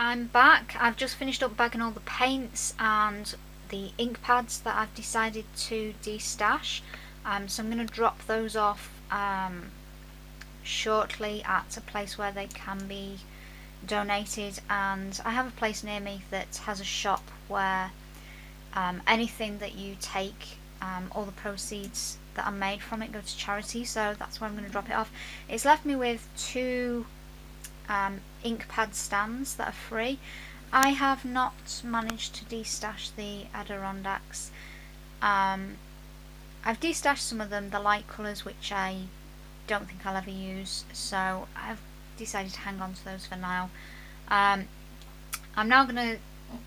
I'm back. I've just finished up bagging all the paints and the ink pads that I've decided to de-stash. So I'm going to drop those off shortly at a place where they can be donated, and I have a place near me that has a shop where anything that you take, all the proceeds that are made from it go to charity, so that's where I'm going to drop it off. It's left me with two ink pad stands that are free. I have not managed to de-stash the Adirondacks. I've de-stashed some of them, the light colours, which I don't think I'll ever use, so I've decided to hang on to those for now. I'm now going to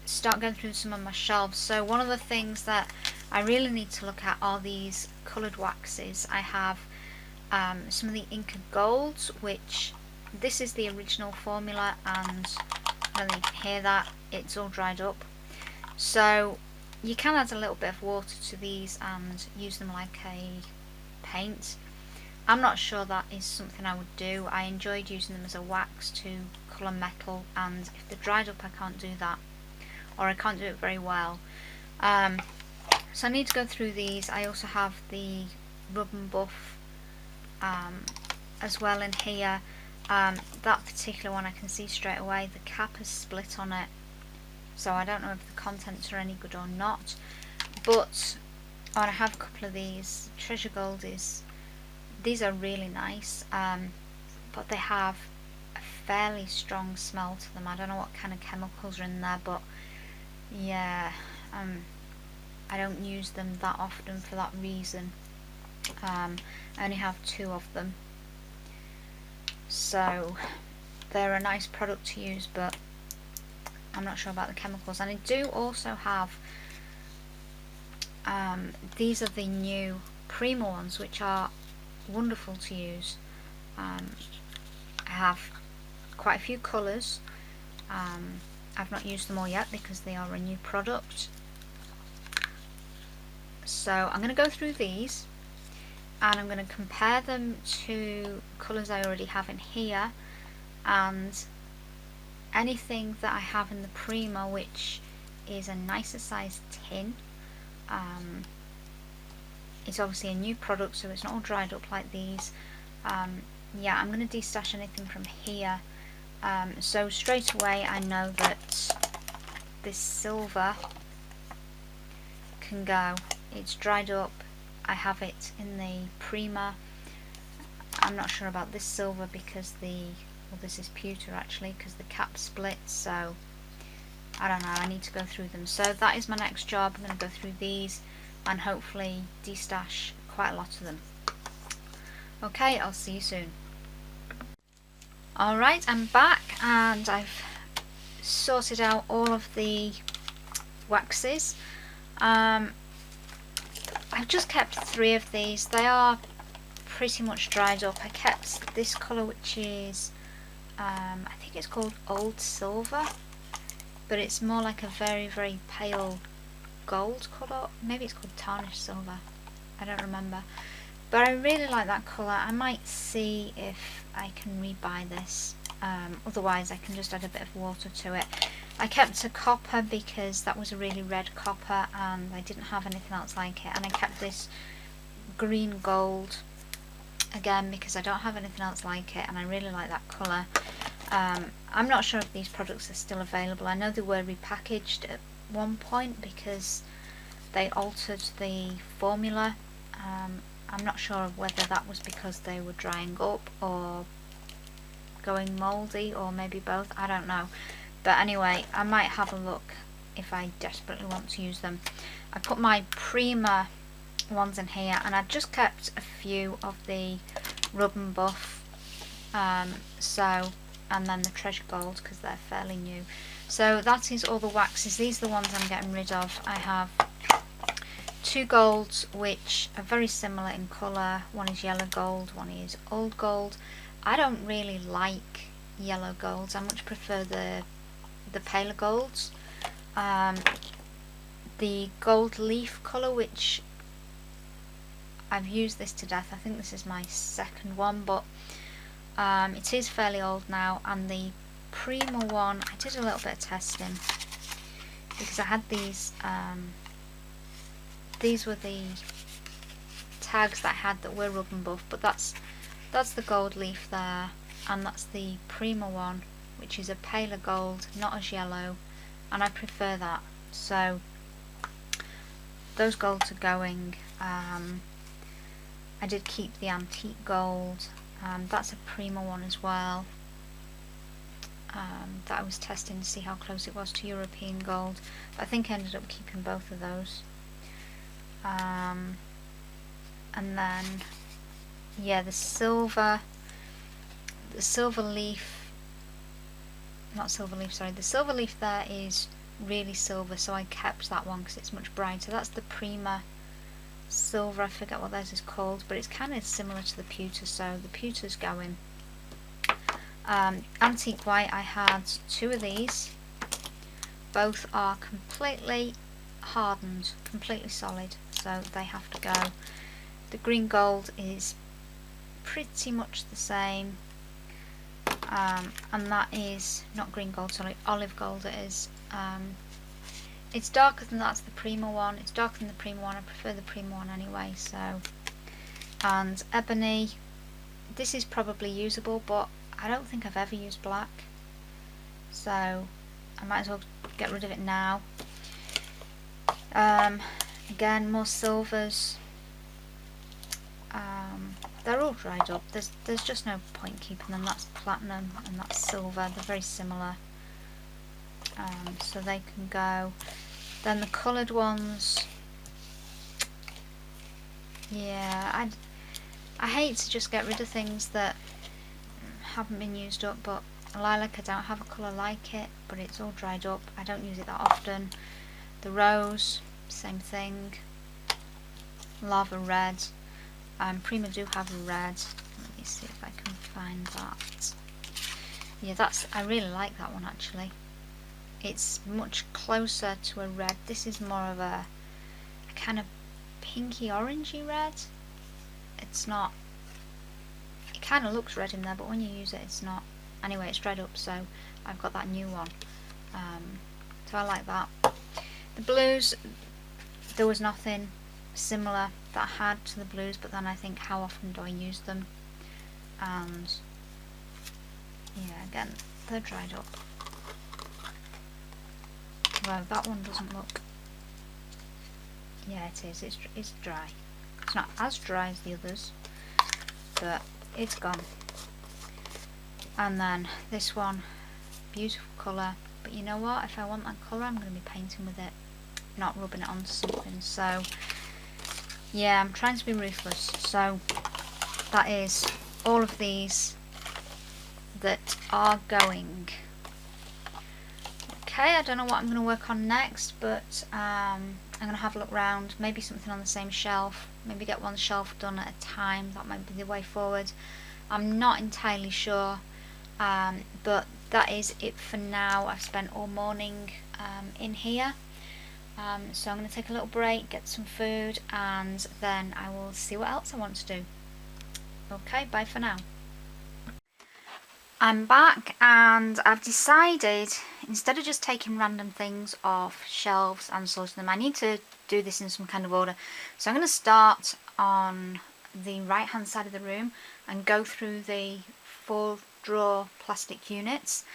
start going through some of my shelves. So one of the things that I really need to look at are these coloured waxes. I have some of the Inca Golds, which this is the original formula, and I don't think you can hear that, it's all dried up. So you can add a little bit of water to these and use them like a paint. I'm not sure that is something I would do. I enjoyed using them as a wax to colour metal, and if they're dried up I can't do that, or I can't do it very well. So I need to go through these. I also have the Rub and Buff as well in here. That particular one I can see straight away the cap is split on it, so I don't know if the contents are any good or not. But I have a couple of these. Treasure Gold these are really nice, but they have a fairly strong smell to them. I don't know what kind of chemicals are in there, but yeah, I don't use them that often for that reason. I only have two of them, so they're a nice product to use, but I'm not sure about the chemicals. And I do also have these are the new Prima ones, which are wonderful to use. I have quite a few colours. I've not used them all yet because they are a new product. So I'm going to go through these and I'm going to compare them to colours I already have in here, and anything that I have in the Prima, which is a nicer sized tin. It's obviously a new product, so it's not all dried up like these. Yeah, I'm going to de-stash anything from here. So straight away I know that this silver can go. It's dried up. I have it in the Prima. I'm not sure about this silver because this is pewter actually, because the cap splits, so I don't know, I need to go through them. So that is my next job. I'm going to go through these and hopefully de-stash quite a lot of them. Okay, I'll see you soon. Alright, I'm back and I've sorted out all of the waxes. I've just kept 3 of these. They are pretty much dried up. I kept this colour, which is I think it's called Old Silver, but it's more like a very, very pale gold colour. Maybe it's called Tarnished Silver, I don't remember, but I really like that colour. I might see if I can rebuy this, otherwise I can just add a bit of water to it. I kept a copper because that was a really red copper and I didn't have anything else like it, and I kept this green gold again because I don't have anything else like it and I really like that colour. I'm not sure if these products are still available. I know they were repackaged at one point because they altered the formula. I'm not sure whether that was because they were drying up or going mouldy, or maybe both, I don't know. But anyway, I might have a look if I desperately want to use them. I put my Prima ones in here, and I've just kept a few of the Rub and Buff, and then the Treasure Gold because they're fairly new. So that is all the waxes. These are the ones I'm getting rid of. I have 2 golds which are very similar in colour. One is yellow gold, one is old gold. I don't really like yellow golds. I much prefer the paler golds. The gold leaf colour, which I've used this to death. I think this is my second one, but it is fairly old now, and the Prima one, I did a little bit of testing because I had these were the tags that I had that were rub and buff, but that's the gold leaf there, and that's the Prima one, which is a paler gold, not as yellow, and I prefer that. So those golds are going. I did keep the antique gold. That's a Prima one as well. That I was testing to see how close it was to European gold, but I think I ended up keeping both of those. And then yeah, the silver leaf, not silver leaf, sorry, the silver leaf there is really silver, so I kept that one because it's much brighter. That's the Prima silver, I forget what theirs is called, but it's kind of similar to the pewter, so the pewter's going. Antique white, I had 2 of these. Both are completely hardened, completely solid, so they have to go. The green gold is pretty much the same, and that is not green gold, sorry, olive gold it is. It's darker than that's the Prima one. It's darker than the Prima one. I prefer the Prima one anyway. So, and ebony, this is probably usable, but I don't think I've ever used black, so I might as well get rid of it now. Again, more silvers. They're all dried up. There's just no point keeping them. That's platinum and that's silver. They're very similar, so they can go. Then the coloured ones. Yeah, I hate to just get rid of things that haven't been used up, but lilac, I don't have a colour like it, but it's all dried up. I don't use it that often. The rose, same thing. Lava red. Prima do have a red. Let me see if I can find that. Yeah, I really like that one actually. It's much closer to a red. This is more of a kind of pinky orangey red. It's not, it kind of looks red in there, but when you use it, it's not. Anyway, it's dried up, so I've got that new one. So I like that. The blues, there was nothing similar that I had to the blues, but then I think, how often do I use them? And yeah, again, they're dried up. Well, that one doesn't look. Yeah, it is. It's dry. It's not as dry as the others, but it's gone. And then this one, beautiful colour. But you know what? If I want that colour, I'm going to be painting with it, not rubbing it onto something. So yeah, I'm trying to be ruthless. So that is all of these that are going. Okay, I don't know what I'm going to work on next, but I'm going to have a look round, maybe something on the same shelf, maybe get one shelf done at a time. That might be the way forward. I'm not entirely sure, but that is it for now. I've spent all morning in here, so I'm going to take a little break, get some food, and then I will see what else I want to do. Okay, bye for now. I'm back, and I've decided, instead of just taking random things off shelves and sorting them, I need to do this in some kind of order. So I'm going to start on the right hand side of the room and go through the 4 drawer plastic units.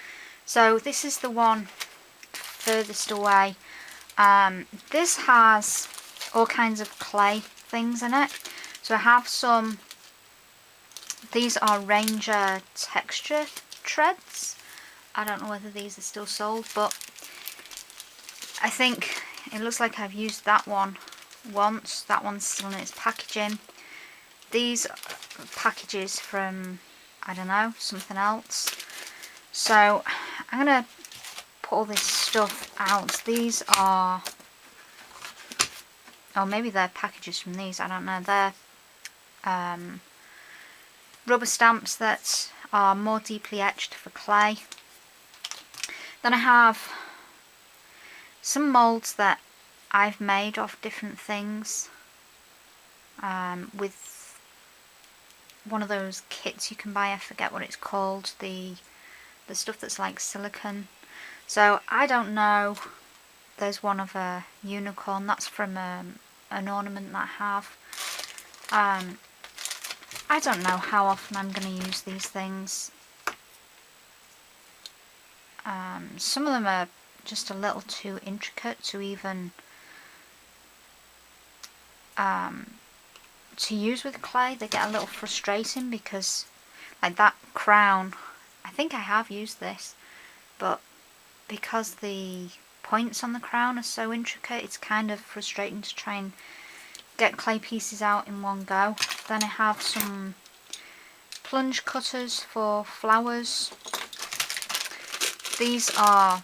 So this is the one furthest away. This has all kinds of clay things in it. So I have some. These are Ranger texture treads. I don't know whether these are still sold, but I think it looks like I've used that one once. That one's still in its packaging. These are packages from, I don't know, something else. So I'm going to put all this stuff out. These are, oh, maybe they're packages from these, I don't know. They're rubber stamps that are more deeply etched for clay. Then I have some moulds that I've made of different things, with one of those kits you can buy, I forget what it's called, the the stuff that's like silicone. So I don't know. There's one of a unicorn. That's from an ornament that I have. I don't know how often I'm going to use these things. Some of them are just a little too intricate to even to use with clay. They get a little frustrating because, like that crown, I think I have used this, but because the points on the crown are so intricate, it's kind of frustrating to try and get clay pieces out in one go. Then I have some plunge cutters for flowers. These are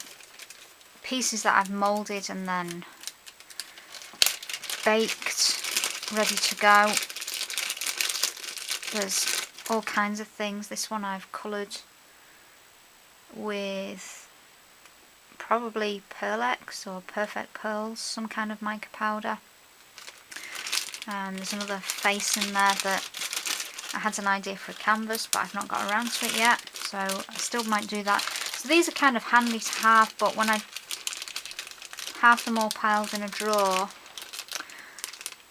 pieces that I've moulded and then baked, ready to go. There's all kinds of things. This one I've coloured with probably Pearlex or Perfect Pearls, some kind of mica powder. And there's another face in there that I had an idea for a canvas, but I've not got around to it yet, so I still might do that. So these are kind of handy to have, but when I have them all piled in a drawer,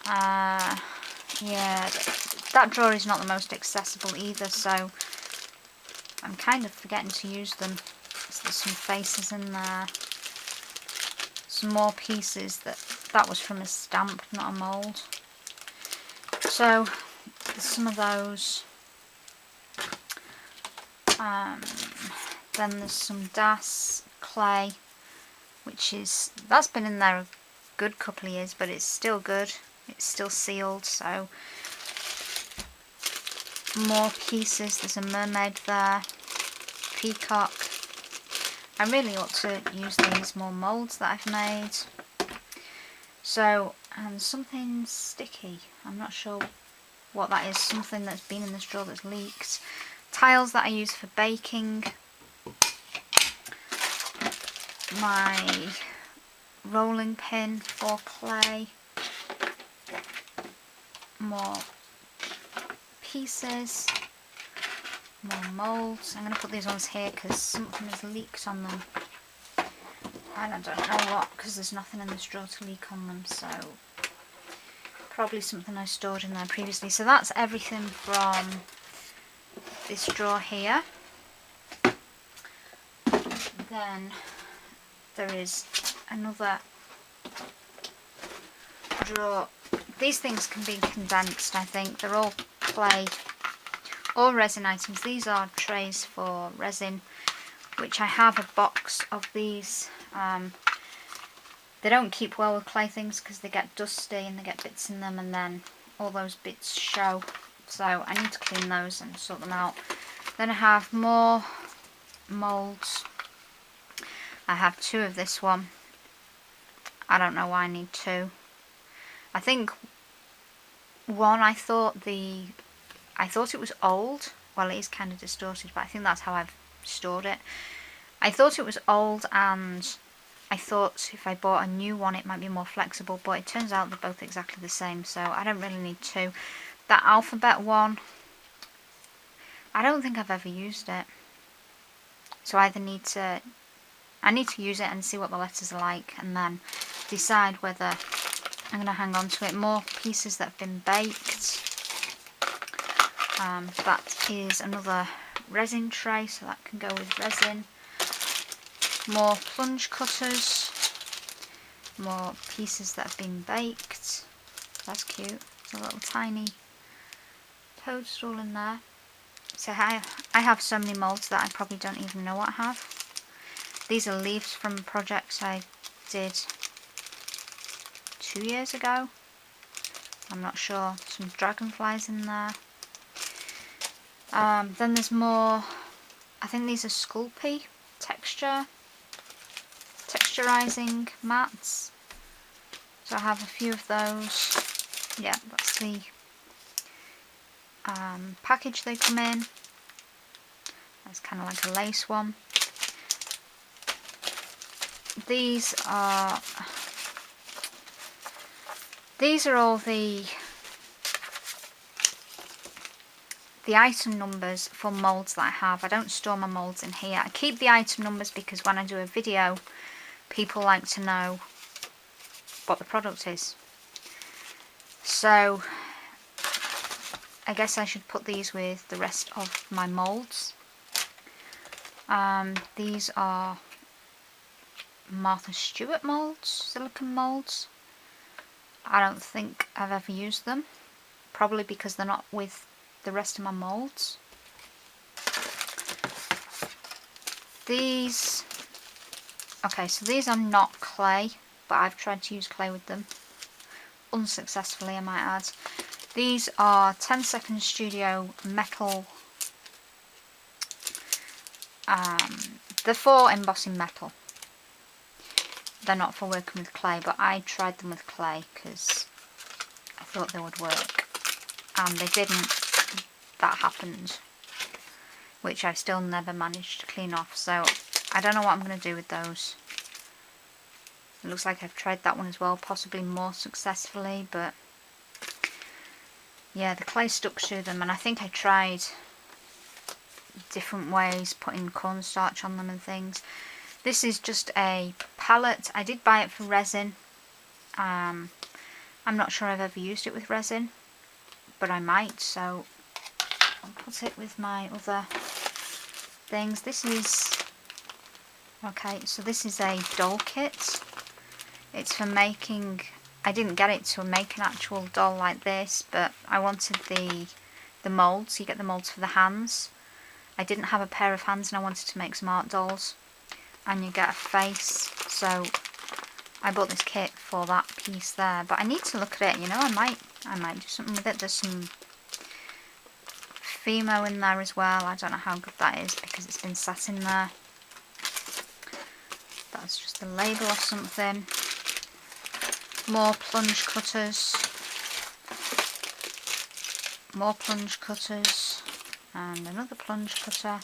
yeah, that drawer is not the most accessible either, so I'm kind of forgetting to use them. So there's some faces in there, some more pieces that was from a stamp, not a mould. So there's some of those. Then there's some Das clay, that's been in there a good couple of years, but it's still good. It's still sealed, so more pieces. There's a mermaid there, peacock. I really ought to use these more moulds that I've made. So, and something sticky. I'm not sure what that is. Something that's been in this drawer that's leaked. Tiles that I use for baking. My rolling pin for clay. More pieces. More moulds. I'm going to put these ones here because something has leaked on them. And I don't know what, because there's nothing in this drawer to leak on them, so probably something I stored in there previously. So that's everything from this drawer here. Then there is another drawer. These things can be condensed, I think. They're all clay, all resin items. These are trays for resin, which I have a box of these. They don't keep well with clay things because they get dusty and they get bits in them, and then all those bits show. So I need to clean those and sort them out. Then I have more moulds. I have 2 of this one. I don't know why I need 2. I think one, I thought it was old. Well, it is kind of distorted, but I think that's how I've stored it. I thought it was old, and I thought if I bought a new one it might be more flexible, but it turns out they're both exactly the same, so I don't really need 2. That alphabet one, I don't think I've ever used it. So I need to use it and see what the letters are like, and then decide whether I'm going to hang on to it. More pieces that have been baked. That is another resin tray, so that can go with resin. More plunge cutters. More pieces that have been baked. That's cute. There's a little tiny toadstool in there. So I have so many moulds that I probably don't even know what I have. These are leaves from projects I did 2 years ago. I'm not sure. Some dragonflies in there. Then there's more, I think these are Sculpey texturizing mats. So I have a few of those. Yeah, that's the package they come in. That's kind of like a lace one. These are all the the item numbers for moulds that I have. I don't store my moulds in here. I keep the item numbers because when I do a video, people like to know what the product is. So I guess I should put these with the rest of my moulds. These are Martha Stewart moulds, silicone moulds. I don't think I've ever used them, probably because they're not with the rest of my moulds. These, okay, so these are not clay, but I've tried to use clay with them, unsuccessfully I might add. These are 10-second studio metal, they're for embossing metal. They're not for working with clay, but I tried them with clay because I thought they would work, and they didn't. That happened, which I still never managed to clean off, so I don't know what I'm going to do with those. It looks like I've tried that one as well, possibly more successfully, but yeah, the clay stuck to them, and I think I tried different ways, putting cornstarch on them and things. This is just a palette. I did buy it for resin. I'm not sure I've ever used it with resin, but I might, so I'll put it with my other things. This is, okay, so this is a doll kit. It's for making, I didn't get it to make an actual doll like this, but I wanted the moulds. You get the moulds for the hands. I didn't have a pair of hands and I wanted to make some art dolls. And you get a face, so I bought this kit for that piece there. But I need to look at it, you know, I might do something with it. There's some Fimo in there as well. I don't know how good that is because it's been sat in there. That's just a label or something. More plunge cutters. More plunge cutters. And another plunge cutter.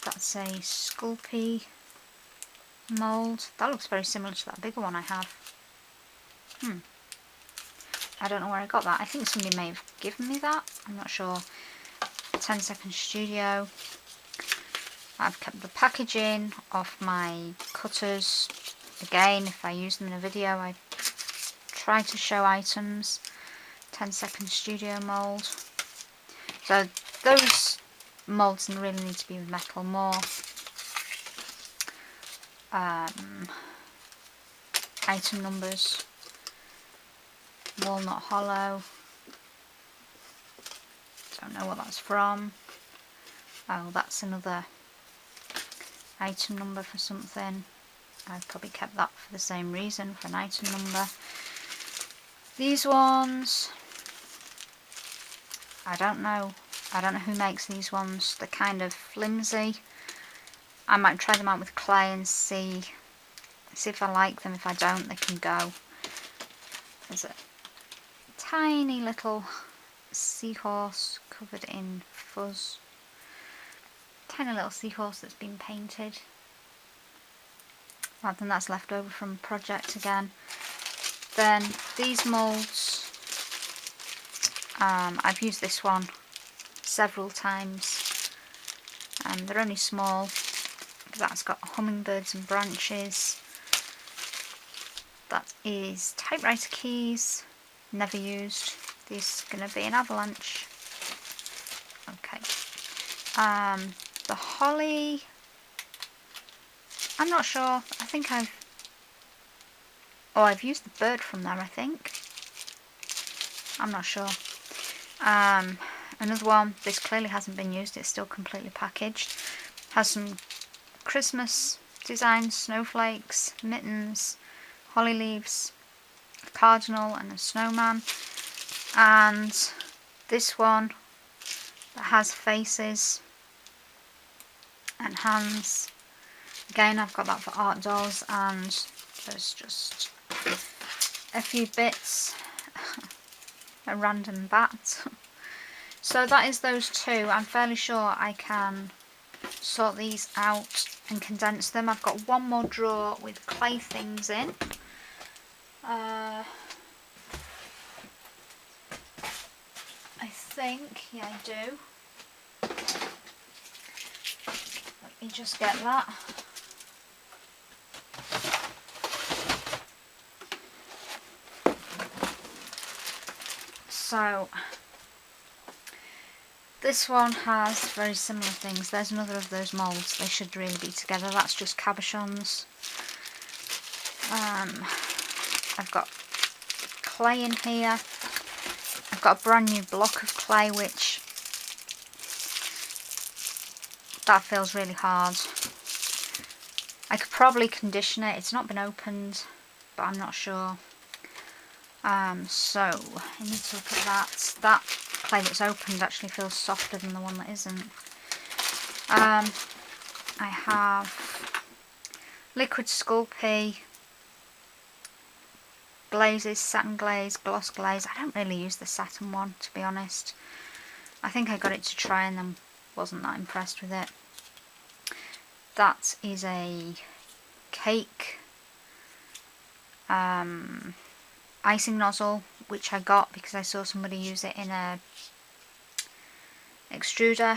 That's a Sculpey mould. That looks very similar to that bigger one I have. I don't know where I got that. I think somebody may have given me that. I'm not sure. 10-second studio. I've kept the packaging off my cutters. Again, if I use them in a video, I try to show items. 10-second studio mould. So those moulds really need to be with metal more. Item numbers. Walnut hollow. Don't know what that's from. Oh, that's another item number for something. I've probably kept that for the same reason, for an item number. These ones, I don't know who makes these ones. They're kind of flimsy. I might try them out with clay and see if I like them. If I don't, they can go. There's a tiny little seahorse covered in fuzz. Tiny little seahorse that's been painted. I think that's left over from a project again. Then these moulds, I've used this one several times. They're only small. That's got hummingbirds and branches. That is typewriter keys, never used. This is going to be an avalanche. Okay. The holly, I'm not sure. I think I've used the bird from there, I think. I'm not sure. Another one, this clearly hasn't been used, it's still completely packaged. Has some Christmas designs, snowflakes, mittens, holly leaves, a cardinal and a snowman. And this one that has faces and hands. Again, I've got that for art dolls, and there's just a few bits. A random bat. So that is those two. I'm fairly sure I can sort these out and condense them. I've got one more drawer with clay things in. I think, yeah I do. Let me just get that. So this one has very similar things. There's another of those moulds. They should really be together. That's just cabochons. I've got clay in here. I've got a brand new block of clay, which that feels really hard. I could probably condition it. It's not been opened, but I'm not sure. So I need to look at that. That clay that's opened actually feels softer than the one that isn't. I have liquid Sculpey, glazes, satin glaze, gloss glaze. I don't really use the satin one, to be honest. I think I got it to try and then wasn't that impressed with it. That is a cake icing nozzle, which I got because I saw somebody use it in a extruder.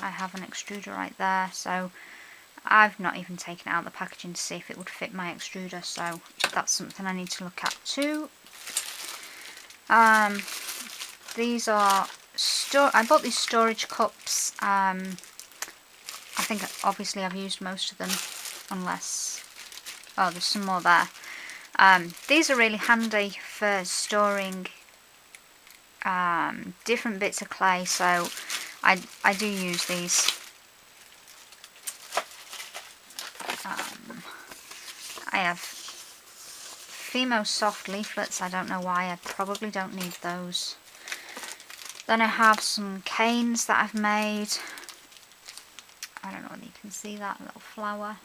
I have an extruder right there, so I've not even taken it out of the packaging to see if it would fit my extruder, so that's something I need to look at too. These are I bought these storage cups. I think obviously I've used most of them, unless, oh, there's some more there. These are really handy for storing different bits of clay, so I do use these. I have Fimo soft leaflets. I don't know why. I probably don't need those. Then I have some canes that I've made. I don't know whether you can see that little flower.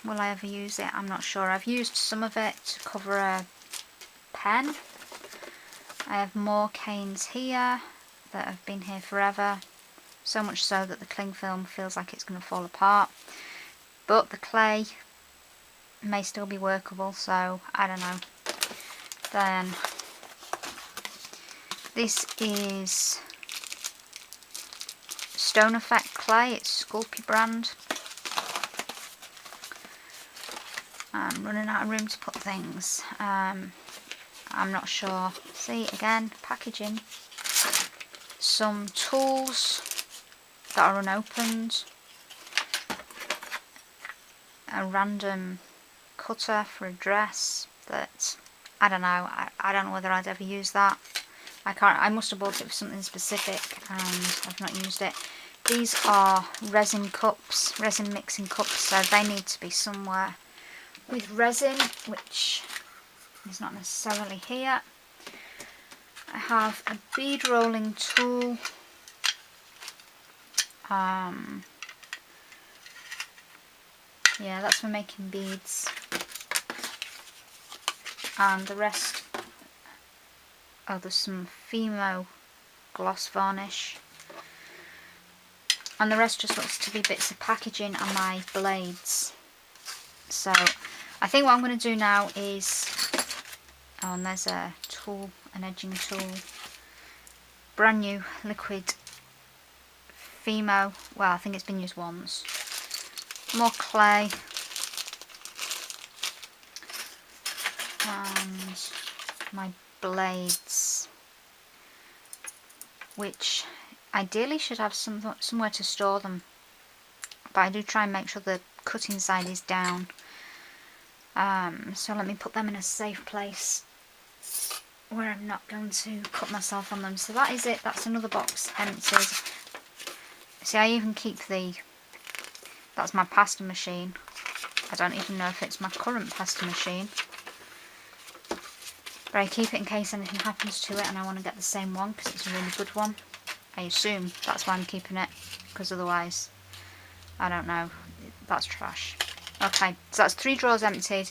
Will I ever use it? I'm not sure. I've used some of it to cover a pen. I have more canes here that have been here forever. So much so that the cling film feels like it's going to fall apart. But the clay may still be workable, so I don't know. Then this is Stone Effect clay. It's Sculpey brand. I'm running out of room to put things. I'm not sure. See, again, packaging. Some tools that are unopened. A random cutter for a dress that, I don't know. I don't know whether I'd ever use that. I must have bought it for something specific and I've not used it. These are resin cups, resin mixing cups, so they need to be somewhere with resin, which is not necessarily here. I have a bead rolling tool. Yeah, that's for making beads. And the rest, oh, there's some Fimo gloss varnish. And the rest just looks to be bits of packaging and my blades. So I think what I'm going to do now is, oh, and there's a tool, an edging tool, brand new liquid Fimo, well, I think it's been used once, more clay, and my blades, which ideally should have somewhere to store them, but I do try and make sure the cutting side is down. So let me put them in a safe place where I'm not going to cut myself on them. So that is it. That's another box emptied. See, I even keep that's my pasta machine. I don't even know if it's my current pasta machine, but I keep it in case anything happens to it and I want to get the same one because it's a really good one. I assume that's why I'm keeping it, because otherwise, I don't know, that's trash. Okay, so that's 3 drawers emptied.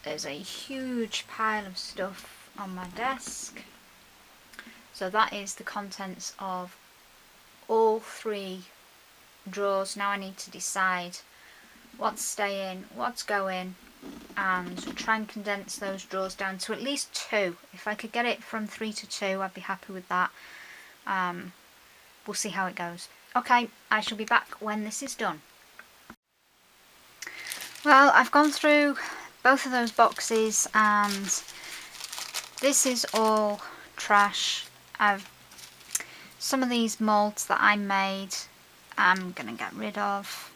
There's a huge pile of stuff on my desk. So that is the contents of all 3 drawers. Now I need to decide what's staying, what's going, and try and condense those drawers down to at least 2. If I could get it from 3 to 2, I'd be happy with that. We'll see how it goes. Okay, I shall be back when this is done. Well, I've gone through both of those boxes and this is all trash. Some of these moulds that I made I'm going to get rid of.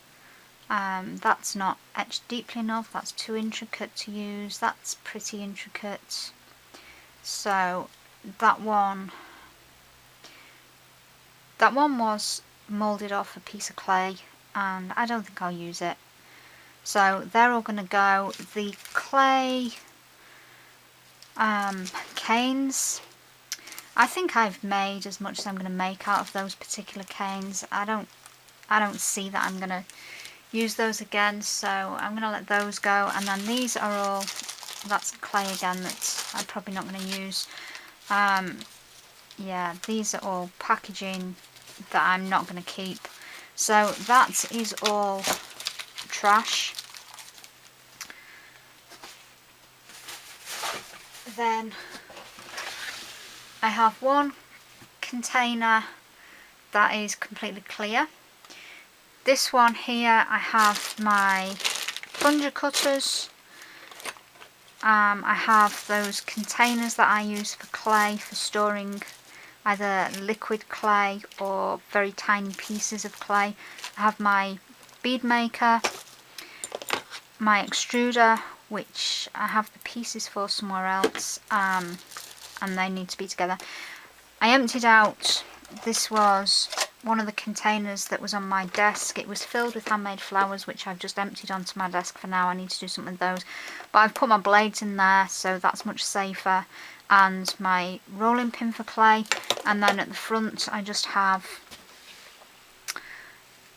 That's not etched deeply enough, that's too intricate to use, that's pretty intricate. So that one was moulded off a piece of clay and I don't think I'll use it. So they're all going to go. The clay canes, I think I've made as much as I'm going to make out of those particular canes. I don't see that I'm going to use those again, so I'm going to let those go. And then these are all, that's clay again that I'm probably not going to use. Yeah, these are all packaging that I'm not going to keep. So that is all trash. Then I have one container that is completely clear. This one here, I have my plunger cutters. I have those containers that I use for clay, for storing either liquid clay or very tiny pieces of clay. I have my bead maker, my extruder, which I have the pieces for somewhere else, and they need to be together. I emptied out, this was one of the containers that was on my desk. It was filled with handmade flowers, which I've just emptied onto my desk for now. I need to do something with those. But I've put my blades in there, so that's much safer. And my rolling pin for clay. And then at the front, I just have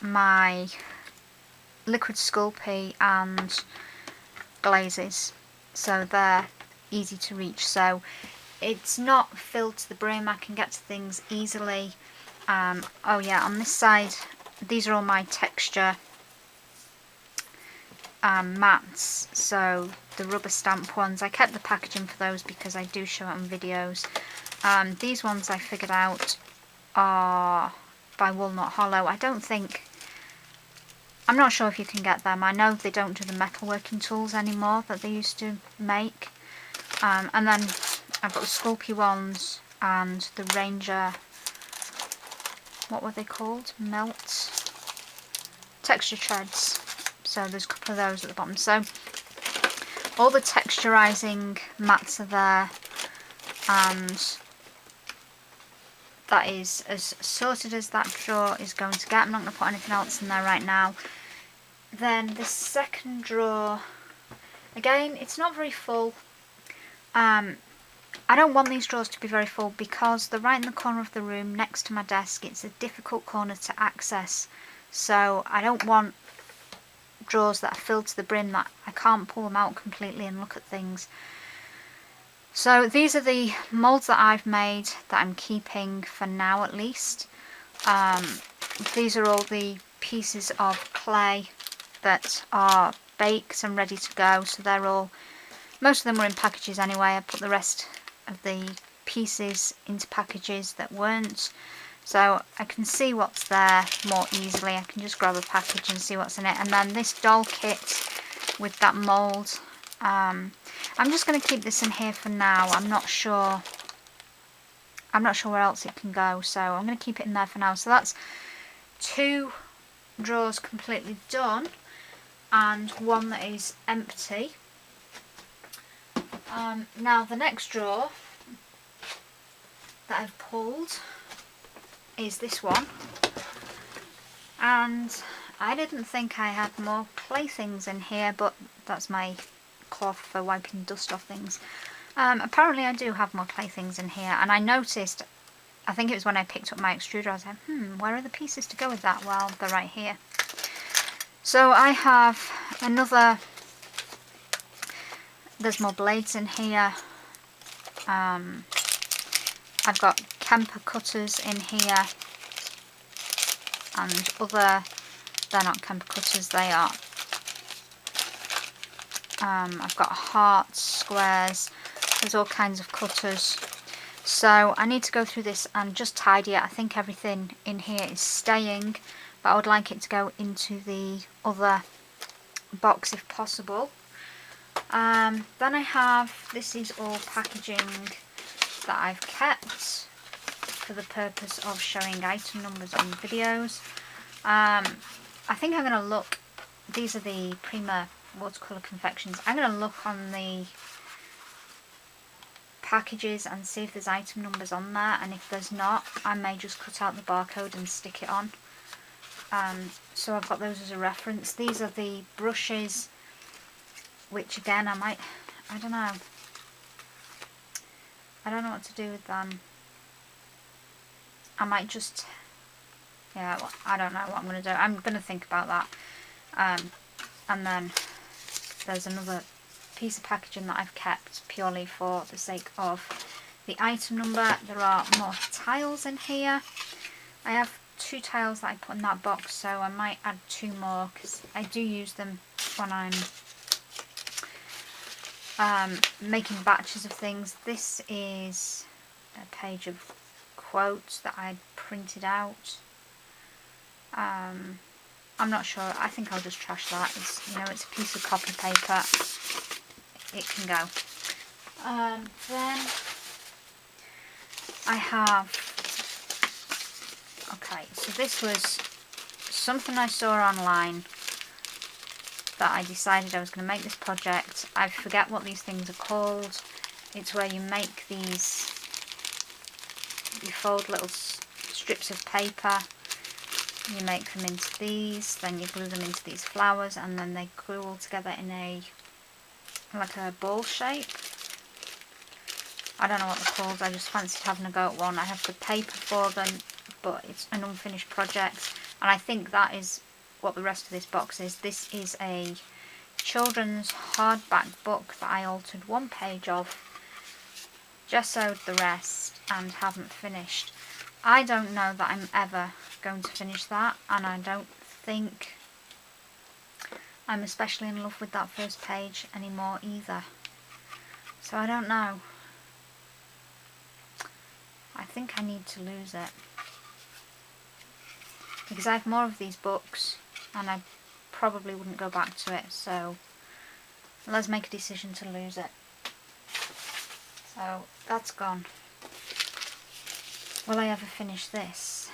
my liquid Sculpey and glazes. So they're easy to reach. So it's not filled to the brim. I can get to things easily. Oh yeah, on this side, these are all my texture mats, so the rubber stamp ones. I kept the packaging for those because I do show it on videos. These ones I figured out are by Walnut Hollow. I'm not sure if you can get them. I know they don't do the metalworking tools anymore that they used to make. And then I've got the Sculpey ones and the Ranger, what were they called? Melt texture treads. So there's a couple of those at the bottom. So all the texturizing mats are there, and that is as sorted as that drawer is going to get. I'm not going to put anything else in there right now. Then the second drawer, again, it's not very full. I don't want these drawers to be very full because they're right in the corner of the room next to my desk. It's a difficult corner to access, so I don't want drawers that are filled to the brim that I can't pull them out completely and look at things. So these are the moulds that I've made that I'm keeping for now at least. These are all the pieces of clay that are baked and ready to go, so they're all, most of them were in packages anyway. I put the rest of the pieces into packages that weren't, so I can see what's there more easily. I can just grab a package and see what's in it. And then this doll kit with that mould, I'm just going to keep this in here for now. I'm not sure where else it can go, so I'm going to keep it in there for now. So that's 2 drawers completely done and one that is empty. Now the next drawer that I've pulled is this one, and I didn't think I had more playthings in here, but that's my cloth for wiping dust off things. Apparently I do have more playthings in here, and I noticed, I think it was when I picked up my extruder, I was like, where are the pieces to go with that? Well, they're right here. So I have another, there's more blades in here. I've got Kemper cutters in here and other, they're not Kemper cutters, they are I've got hearts, squares, there's all kinds of cutters. So I need to go through this and just tidy it. I think everything in here is staying, but I would like it to go into the other box if possible. Then I have, this is all packaging that I've kept for the purpose of showing item numbers on videos. I think I'm going to look, these are the Prima watercolour confections. I'm going to look on the packages and see if there's item numbers on there, and if there's not, I may just cut out the barcode and stick it on. So I've got those as a reference. These are the brushes, which again I don't know what to do with them. I might just, yeah, well, I don't know what I'm going to do. I'm going to think about that. And then there's another piece of packaging that I've kept purely for the sake of the item number. There are more tiles in here. I have 2 tiles that I put in that box, so I might add 2 more because I do use them when I'm making batches of things. This is a page of quotes that I printed out. I'm not sure. I think I'll just trash that. It's, you know, it's a piece of copy paper. It can go. Then I have, okay, so this was something I saw online that I decided I was going to make this project. I forget what these things are called. It's where you make these, you fold little strips of paper, you make them into these, then you glue them into these flowers, and then they glue all together in a, like a ball shape. I don't know what they're called, I just fancied having a go at one. I have the paper for them, but it's an unfinished project, and I think that is what the rest of this box is. This is a children's hardback book that I altered 1 page of, gessoed the rest, and haven't finished. I don't know that I'm ever going to finish that, and I don't think I'm especially in love with that first page anymore either. So I don't know. I think I need to lose it, because I have more of these books and I probably wouldn't go back to it, so let's make a decision to lose it. So that's gone. Will I ever finish this?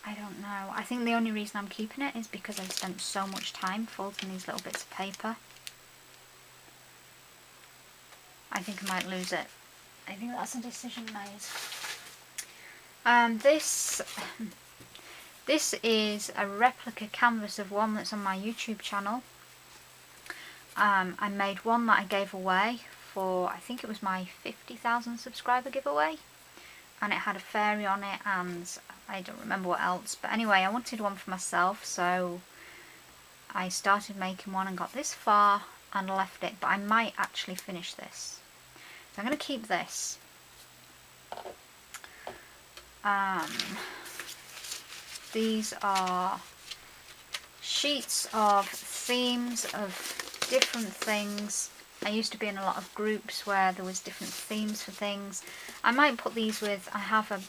I don't know. I think the only reason I'm keeping it is because I spent so much time folding these little bits of paper. I think I might lose it. I think that's a decision made. This is a replica canvas of one that's on my YouTube channel. I made one that I gave away for, I think it was my 50,000 subscriber giveaway, and it had a fairy on it and I don't remember what else, but anyway, I wanted one for myself, so I started making one and got this far and left it, but I might actually finish this. So I'm going to keep this. These are sheets of themes of different things. I used to be in a lot of groups where there was different themes for things. I might put these with, I have a,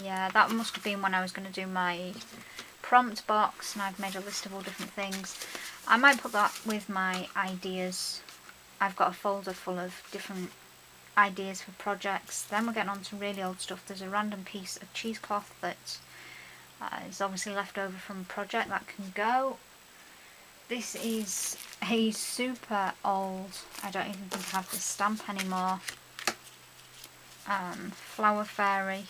yeah, that must have been when I was going to do my prompt box, and I've made a list of all different things. I might put that with my ideas. I've got a folder full of different ideas for projects. Then we're getting on to really old stuff. There's a random piece of cheesecloth that is obviously left over from a project that can go. This is a super old, I don't even think I have this stamp anymore, flower fairy.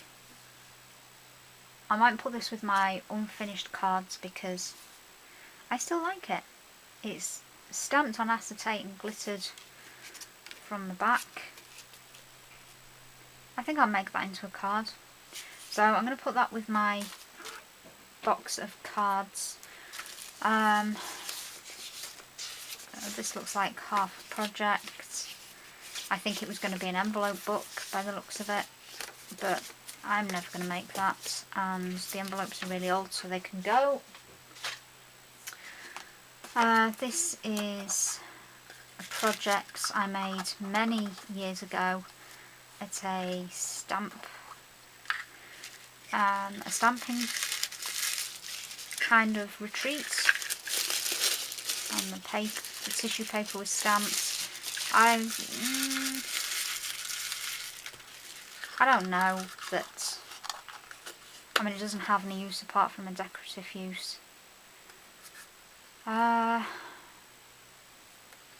I might put this with my unfinished cards because I still like it. It's stamped on acetate and glittered from the back. I think I'll make that into a card. So I'm going to put that with my box of cards. This looks like half a project. I think it was going to be an envelope book by the looks of it, but I'm never going to make that, and the envelopes are really old so they can go. This is a project I made many years ago at a stamping kind of retreat, and the tissue paper was stamped. I don't know that, I mean, it doesn't have any use apart from a decorative use.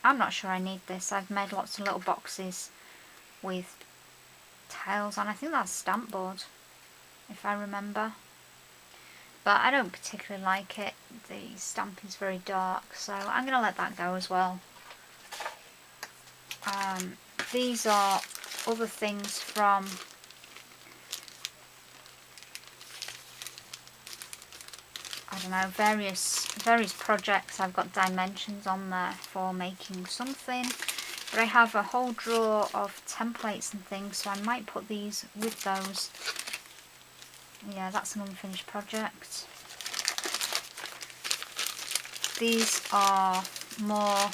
I'm not sure I need this. I've made lots of little boxes with tails on. I think that's stamp board, if I remember. But I don't particularly like it. The stamp is very dark, so I'm going to let that go as well. These are other things from I don't know, various projects. I've got dimensions on there for making something, but I have a whole drawer of templates and things, so I might put these with those. Yeah, that's an unfinished project. These are more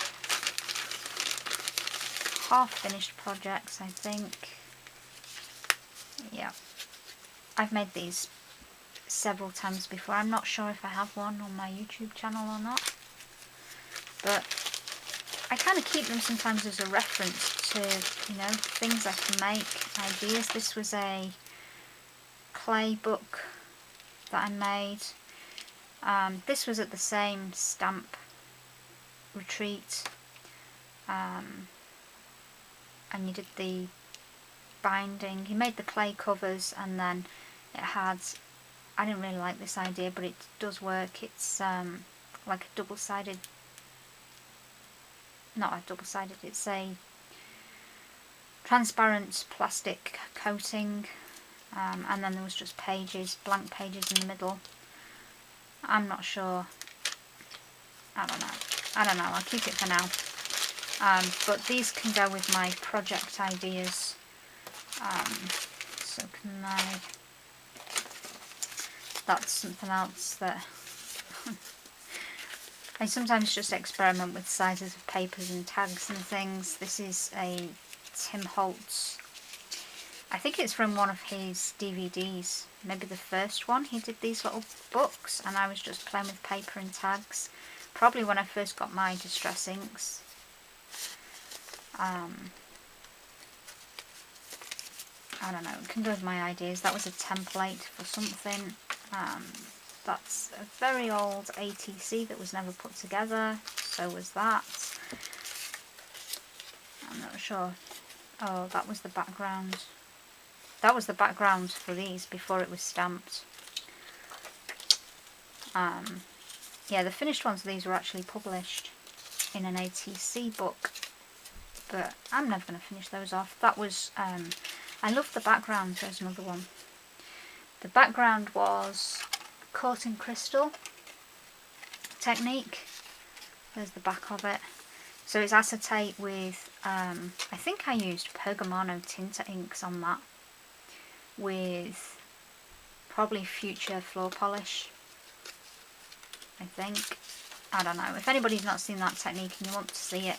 half-finished projects, I think. Yeah, I've made these several times before. I'm not sure if I have one on my YouTube channel or not, but I kind of keep them sometimes as a reference to, you know, things I can make, ideas. This was a clay book that I made. This was at the same stamp retreat, and you did the binding. You made the clay covers, and then it had, I didn't really like this idea, but it does work. It's like a double-sided, not a double-sided, it's a transparent plastic coating, and then there was just pages, blank pages in the middle. I'm not sure. I don't know. I'll keep it for now. But these can go with my project ideas. So can I... That's something else that I sometimes just experiment with sizes of papers and tags and things. This is a Tim Holtz. I think it's from one of his DVDs, maybe the first one. He did these little books, and I was just playing with paper and tags. Probably when I first got my distress inks. I don't know, it can go with my ideas. That was a template for something. That's a very old ATC that was never put together. So was that. I'm not sure. Oh, that was the background. That was the background for these before it was stamped. Yeah, the finished ones of these were actually published in an ATC book, but I'm never going to finish those off. That was, I love the background. There's another one. The background was caught in crystal technique. There's the back of it. So it's acetate with, I think I used Pergamano tinta inks on that, with probably Future floor polish, I think. I don't know. If anybody's not seen that technique and you want to see it,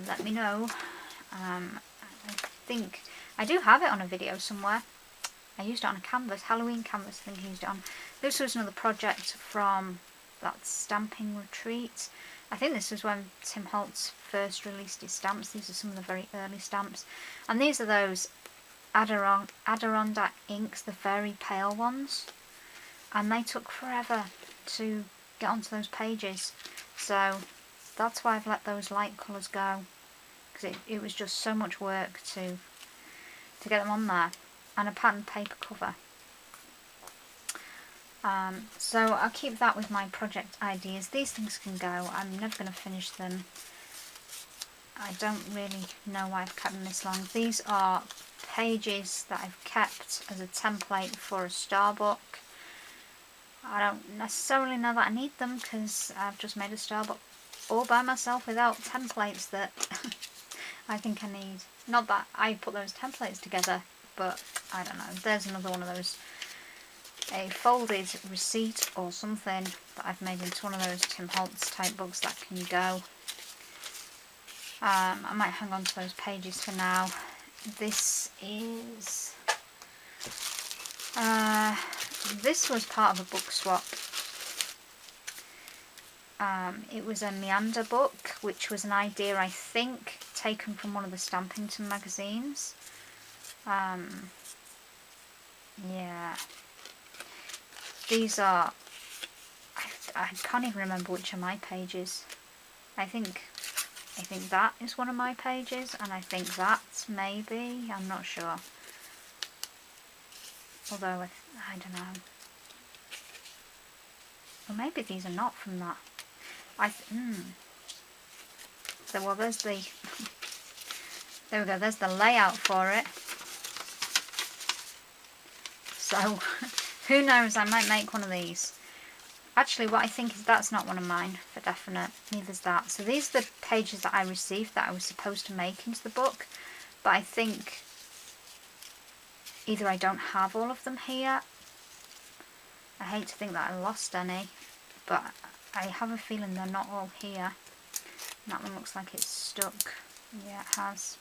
let me know. I think I do have it on a video somewhere. I used it on a canvas, Halloween canvas, I think I used it on. This was another project from that stamping retreat. I think this was when Tim Holtz first released his stamps. These are some of the very early stamps. And these are those Adirondack inks, the very pale ones. And they took forever to get onto those pages. So that's why I've let those light colours go. Because it was just so much work to get them on there. And a patterned paper cover. So I'll keep that with my project ideas. These things can go. I'm never going to finish them. I don't really know why I've kept them this long. These are pages that I've kept as a template for a star book. I don't necessarily know that I need them because I've just made a star book all by myself without templates that I think I need. Not that I put those templates together, but I don't know. There's another one of those a folded receipt or something that I've made into one of those Tim Holtz type books that can go. I might hang on to those pages for now. This is... this was part of a book swap. It was a meander book, which was an idea, I think, taken from one of the Stampington magazines. Yeah. These are... I can't even remember which are my pages. I think that is one of my pages, and I think that's maybe, I'm not sure. Although, I don't know. Or maybe these are not from that. So, well, there's the... there we go, there's the layout for it. So, who knows, I might make one of these. Actually, what I think is that's not one of mine, for definite. Neither's that. So these are the pages that I received that I was supposed to make into the book. But I think either I don't have all of them here. I hate to think that I lost any. But I have a feeling they're not all here. And that one looks like it's stuck. Yeah, it has.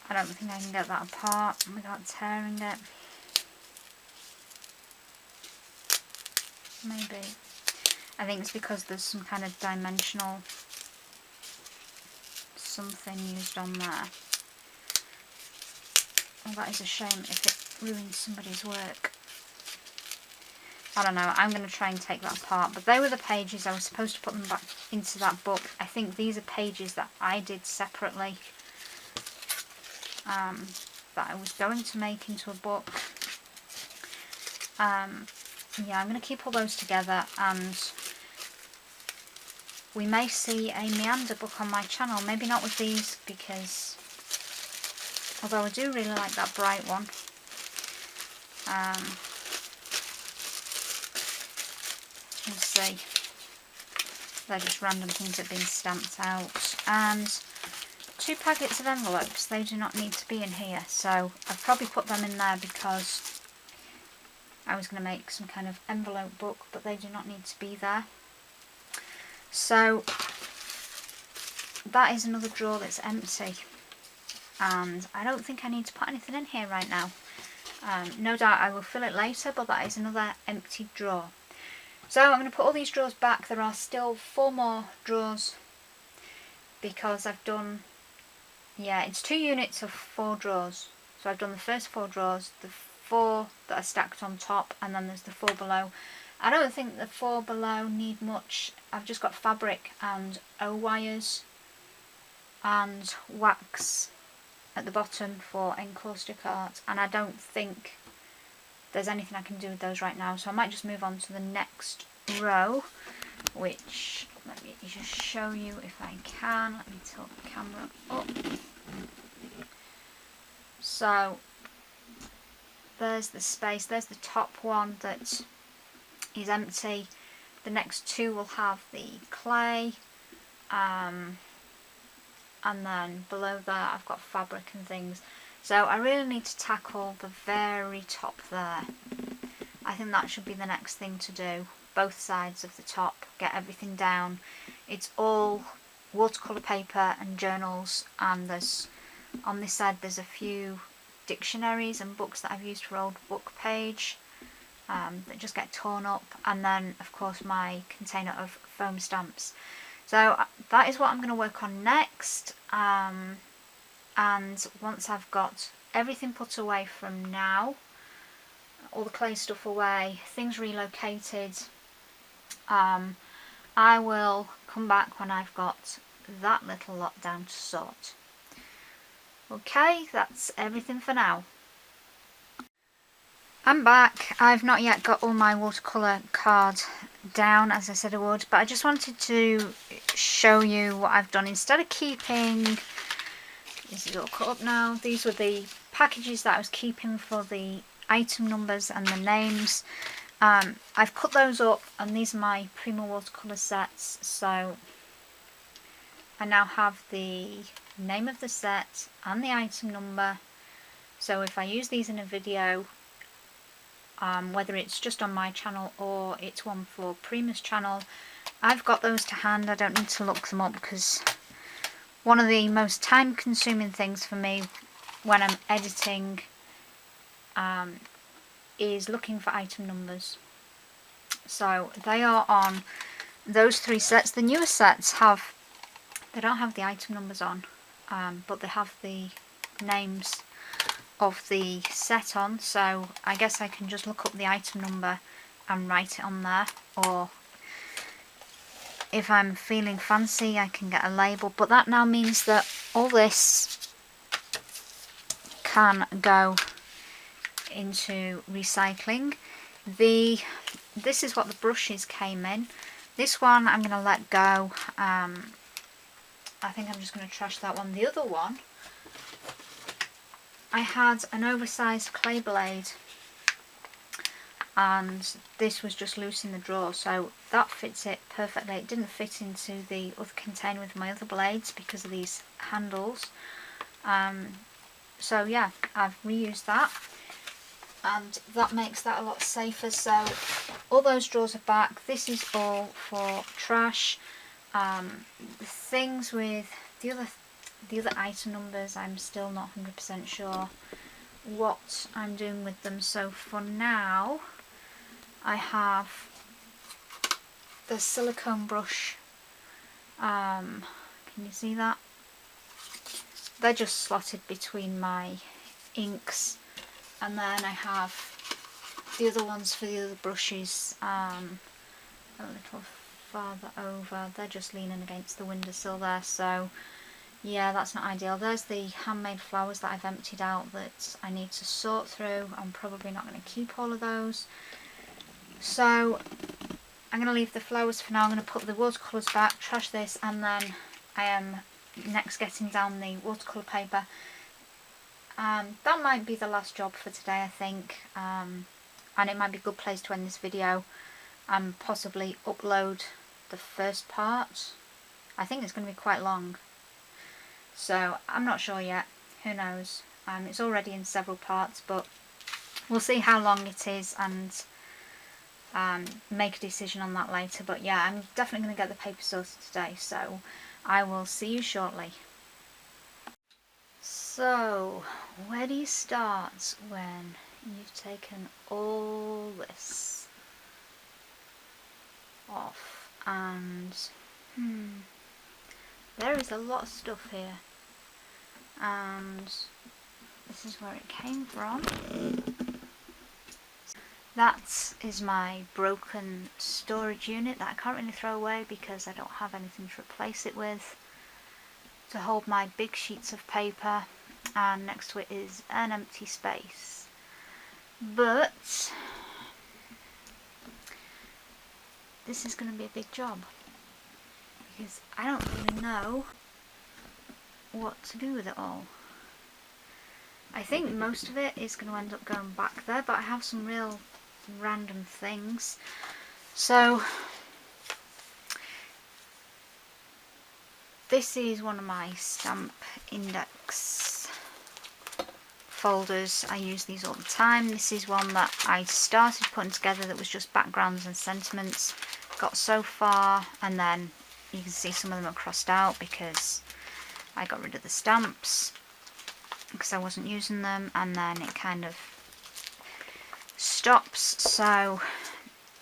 I don't think I can get that apart without tearing it. Maybe. I think it's because there's some kind of dimensional something used on there. Well, that is a shame if it ruins somebody's work. I don't know, I'm going to try and take that apart. But they were the pages, I was supposed to put them back into that book. I think these are pages that I did separately. That I was going to make into a book. Yeah, I'm going to keep all those together, and we may see a meander book on my channel. Maybe not with these, because although I do really like that bright one. We'll see. They're just random things that have been stamped out. And 2 packets of envelopes. They do not need to be in here, so I've probably put them in there because I was going to make some kind of envelope book, but they do not need to be there. So that is another drawer that's empty, and I don't think I need to put anything in here right now. No doubt I will fill it later, but that is another empty drawer. So I'm going to put all these drawers back. There are still 4 more drawers because I've done, yeah, it's 2 units of 4 drawers. So I've done the first 4 drawers, the 4 that are stacked on top, and then there's the 4 below. I don't think the 4 below need much. I've just got fabric and O-wires and wax at the bottom for encaustic art, and I don't think there's anything I can do with those right now, so I might just move on to the next row, which, let me just show you if I can. Let me tilt the camera up. So there's the space, there's the top one that is empty. The next 2 will have the clay, and then below that I've got fabric and things. So I really need to tackle the very top there. I think that should be the next thing to do. Both sides of the top, get everything down. It's all watercolour paper and journals, and there's, on this side there's a few dictionaries and books that I've used for old book page that just get torn up, and then of course my container of foam stamps. So that is what I'm going to work on next, and once I've got everything put away from now, all the clay stuff away, things relocated, I will come back when I've got that little lot down to sort. Okay, that's everything for now. I'm back. I've not yet got all my watercolour card down as I said I would, but I just wanted to show you what I've done. Instead of keeping, this is all cut up now, these were the packages that I was keeping for the item numbers and the names. I've cut those up, and these are my Prima watercolour sets, so I now have the name of the set and the item number. So if I use these in a video, whether it's just on my channel or it's one for Prima's channel, I've got those to hand. I don't need to look them up, because one of the most time consuming things for me when I'm editing is looking for item numbers. So they are on those 3 sets. The newer sets they don't have the item numbers on, but they have the names of the set on, so I guess I can just look up the item number and write it on there, or if I'm feeling fancy I can get a label. But that now means that all this can go into recycling. This is what the brushes came in. This one I'm going to let go. I think I'm just going to trash that one. The other one, I had an oversized clay blade, and this was just loose in the drawer, so that fits it perfectly. It didn't fit into the other container with my other blades because of these handles. So yeah, I've reused that, and that makes that a lot safer. So all those drawers are back. This is all for trash. The things with the other item numbers, I'm still not 100% sure what I'm doing with them. So for now, I have the silicone brush. Can you see that? They're just slotted between my inks, and then I have the other ones for the other brushes a little farther over. They're just leaning against the windowsill there, so yeah, that's not ideal. There's the handmade flowers that I've emptied out that I need to sort through. I'm probably not going to keep all of those, so I'm going to leave the flowers for now. I'm going to put the watercolours back, trash this, and then I am next getting down the watercolour paper. That might be the last job for today, I think, and it might be a good place to end this video and possibly upload the first part. I think it's going to be quite long, so I'm not sure yet. Who knows? It's already in several parts, but we'll see how long it is and make a decision on that later. But yeah, I'm definitely going to get the paper sorted today, so I will see you shortly. So, where do you start when you've taken all this off? And there is a lot of stuff here, and this is where it came from. That is my broken storage unit that I can't really throw away because I don't have anything to replace it with, to hold my big sheets of paper, and next to it is an empty space. But this is going to be a big job because I don't really know what to do with it all. I think most of it is going to end up going back there, but I have some real random things. So this is one of my stamp index folders. I use these all the time. This is one that I started putting together that was just backgrounds and sentiments. Got so far, and then you can see some of them are crossed out because I got rid of the stamps because I wasn't using them, and then it kind of stops. So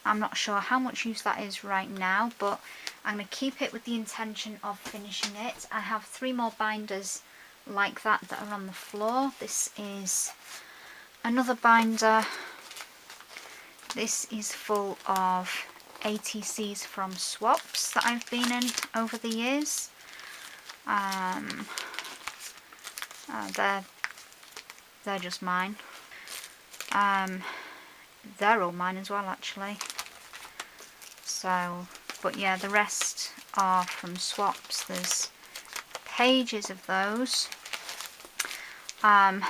I'm not sure how much use that is right now, but I'm going to keep it with the intention of finishing it. I have 3 more binders like that are on the floor. This is another binder. This is full of ATCs from swaps that I've been in over the years. They're just mine. They're all mine as well, actually. So, but yeah, the rest are from swaps. There's pages of those. I'm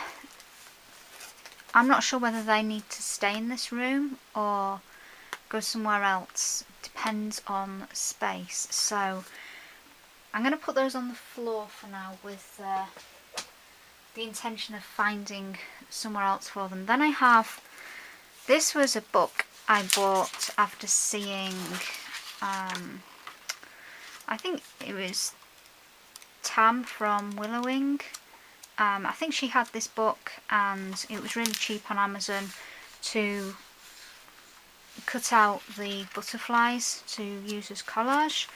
not sure whether they need to stay in this room or go somewhere else. Depends on space. So I'm going to put those on the floor for now with the intention of finding somewhere else for them. Then I have, this was a book I bought after seeing, I think it was Tam from Willowing. I think she had this book and it was really cheap on Amazon to cut out the butterflies to use as collage.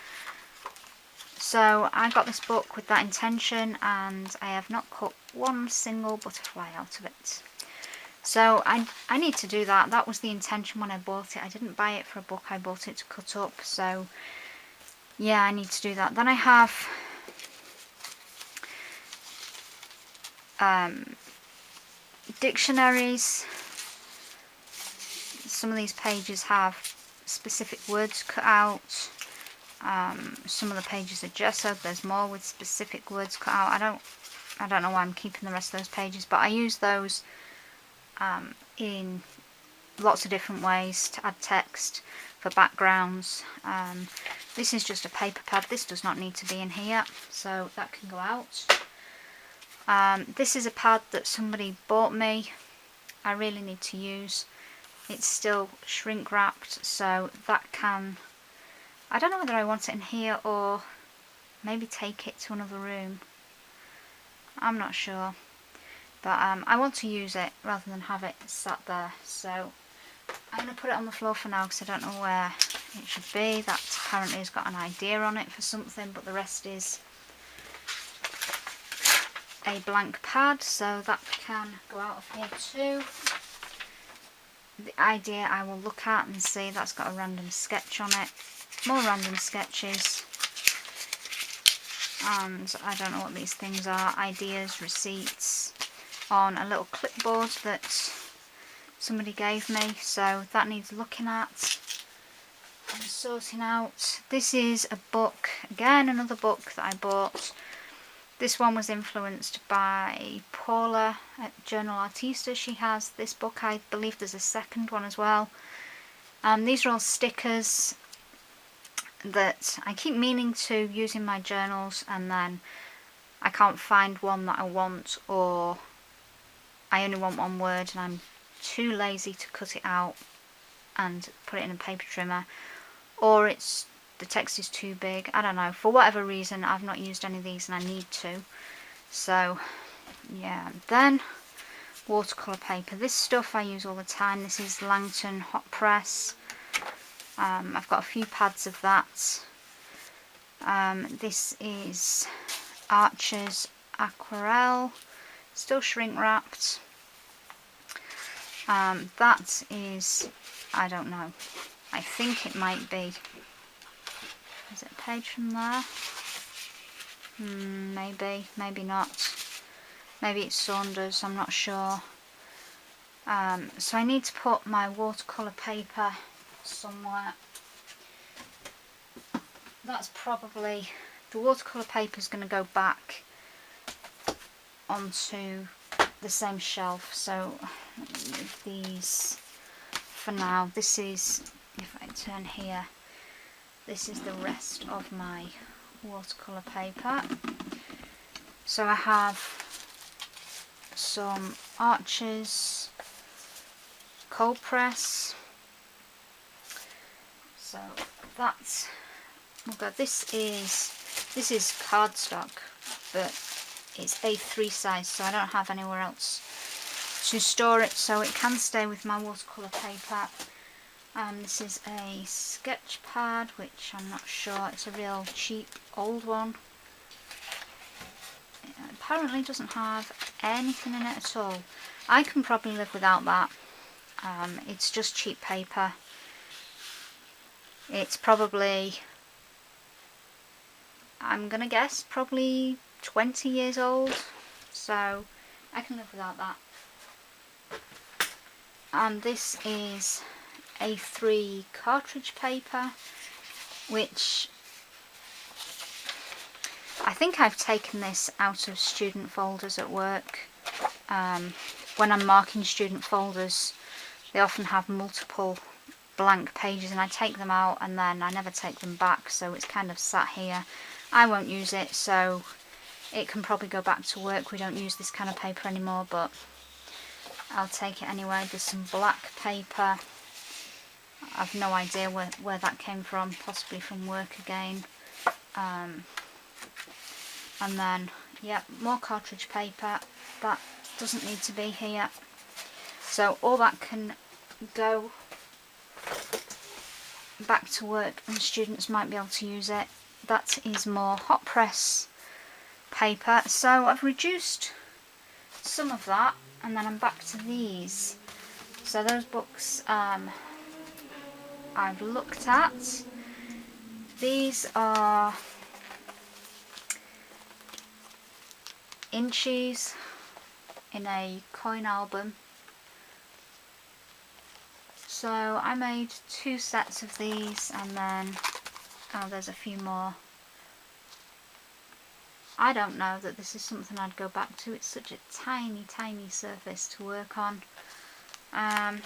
So I got this book with that intention and I have not cut one single butterfly out of it. So I need to do that. That was the intention when I bought it. I didn't buy it for a book, I bought it to cut up. So yeah, I need to do that. Then I have dictionaries. Some of these pages have specific words cut out. Some of the pages are gessoed. There's more with specific words cut out. I don't know why I'm keeping the rest of those pages, but I use those in lots of different ways to add text, for backgrounds. This is just a paper pad. This does not need to be in here, so that can go out. This is a pad that somebody bought me. I really need to use. It's still shrink wrapped, so that can, I don't know whether I want it in here or maybe take it to another room. I'm not sure, but I want to use it rather than have it sat there. So I'm going to put it on the floor for now because I don't know where it should be. That apparently has got an idea on it for something, but the rest is a blank pad, so that can go out of here too. The idea I will look at and see, that's got a random sketch on it. More random sketches. And I don't know what these things are. Ideas, receipts on a little clipboard that somebody gave me. So that needs looking at and sorting out. This is a book, again another book that I bought. This one was influenced by Paula at Journal Artista. She has this book. I believe there's a second one as well. These are all stickers that I keep meaning to use in my journals, and then I can't find one that I want, or I only want one word and I'm too lazy to cut it out and put it in a paper trimmer, or it's the text is too big. I don't know, for whatever reason I've not used any of these and I need to. So yeah, then watercolour paper. This stuff I use all the time. This is Langton Hot Press. I've got a few pads of that. This is Archer's Aquarelle, still shrink wrapped. That is, I don't know, I think it might be, is it a page from there? Maybe, maybe not. Maybe it's Saunders, I'm not sure. So I need to put my watercolour paper somewhere. That's probably, the watercolour paper is going to go back onto the same shelf. So with these for now. This is, if I turn here, this is the rest of my watercolour paper. So I have some Archer's cold press. So that's, oh god, this is cardstock, but it's A3 size, so I don't have anywhere else to store it, so it can stay with my watercolour paper. This is a sketch pad, which I'm not sure, it's a real cheap old one. It apparently doesn't have anything in it at all. I can probably live without that. It's just cheap paper. It's probably, I'm gonna guess, probably 20 years old, so I can live without that. And this is A3 cartridge paper, which I think I've taken this out of student folders at work. When I'm marking student folders, they often have multiple blank pages and I take them out and then I never take them back, so it's kind of sat here. I won't use it, so it can probably go back to work. We don't use this kind of paper anymore, but I'll take it anyway. There's some black paper. I've no idea where that came from, possibly from work again. And then, yeah, more cartridge paper. That doesn't need to be here. So all that can go back to work and students might be able to use it. That is more hot press paper. So I've reduced some of that, and then I'm back to these. So those books I've looked at. These are inches in a coin album. So I made 2 sets of these, and then there's a few more. I don't know that this is something I'd go back to. It's such a tiny surface to work on, and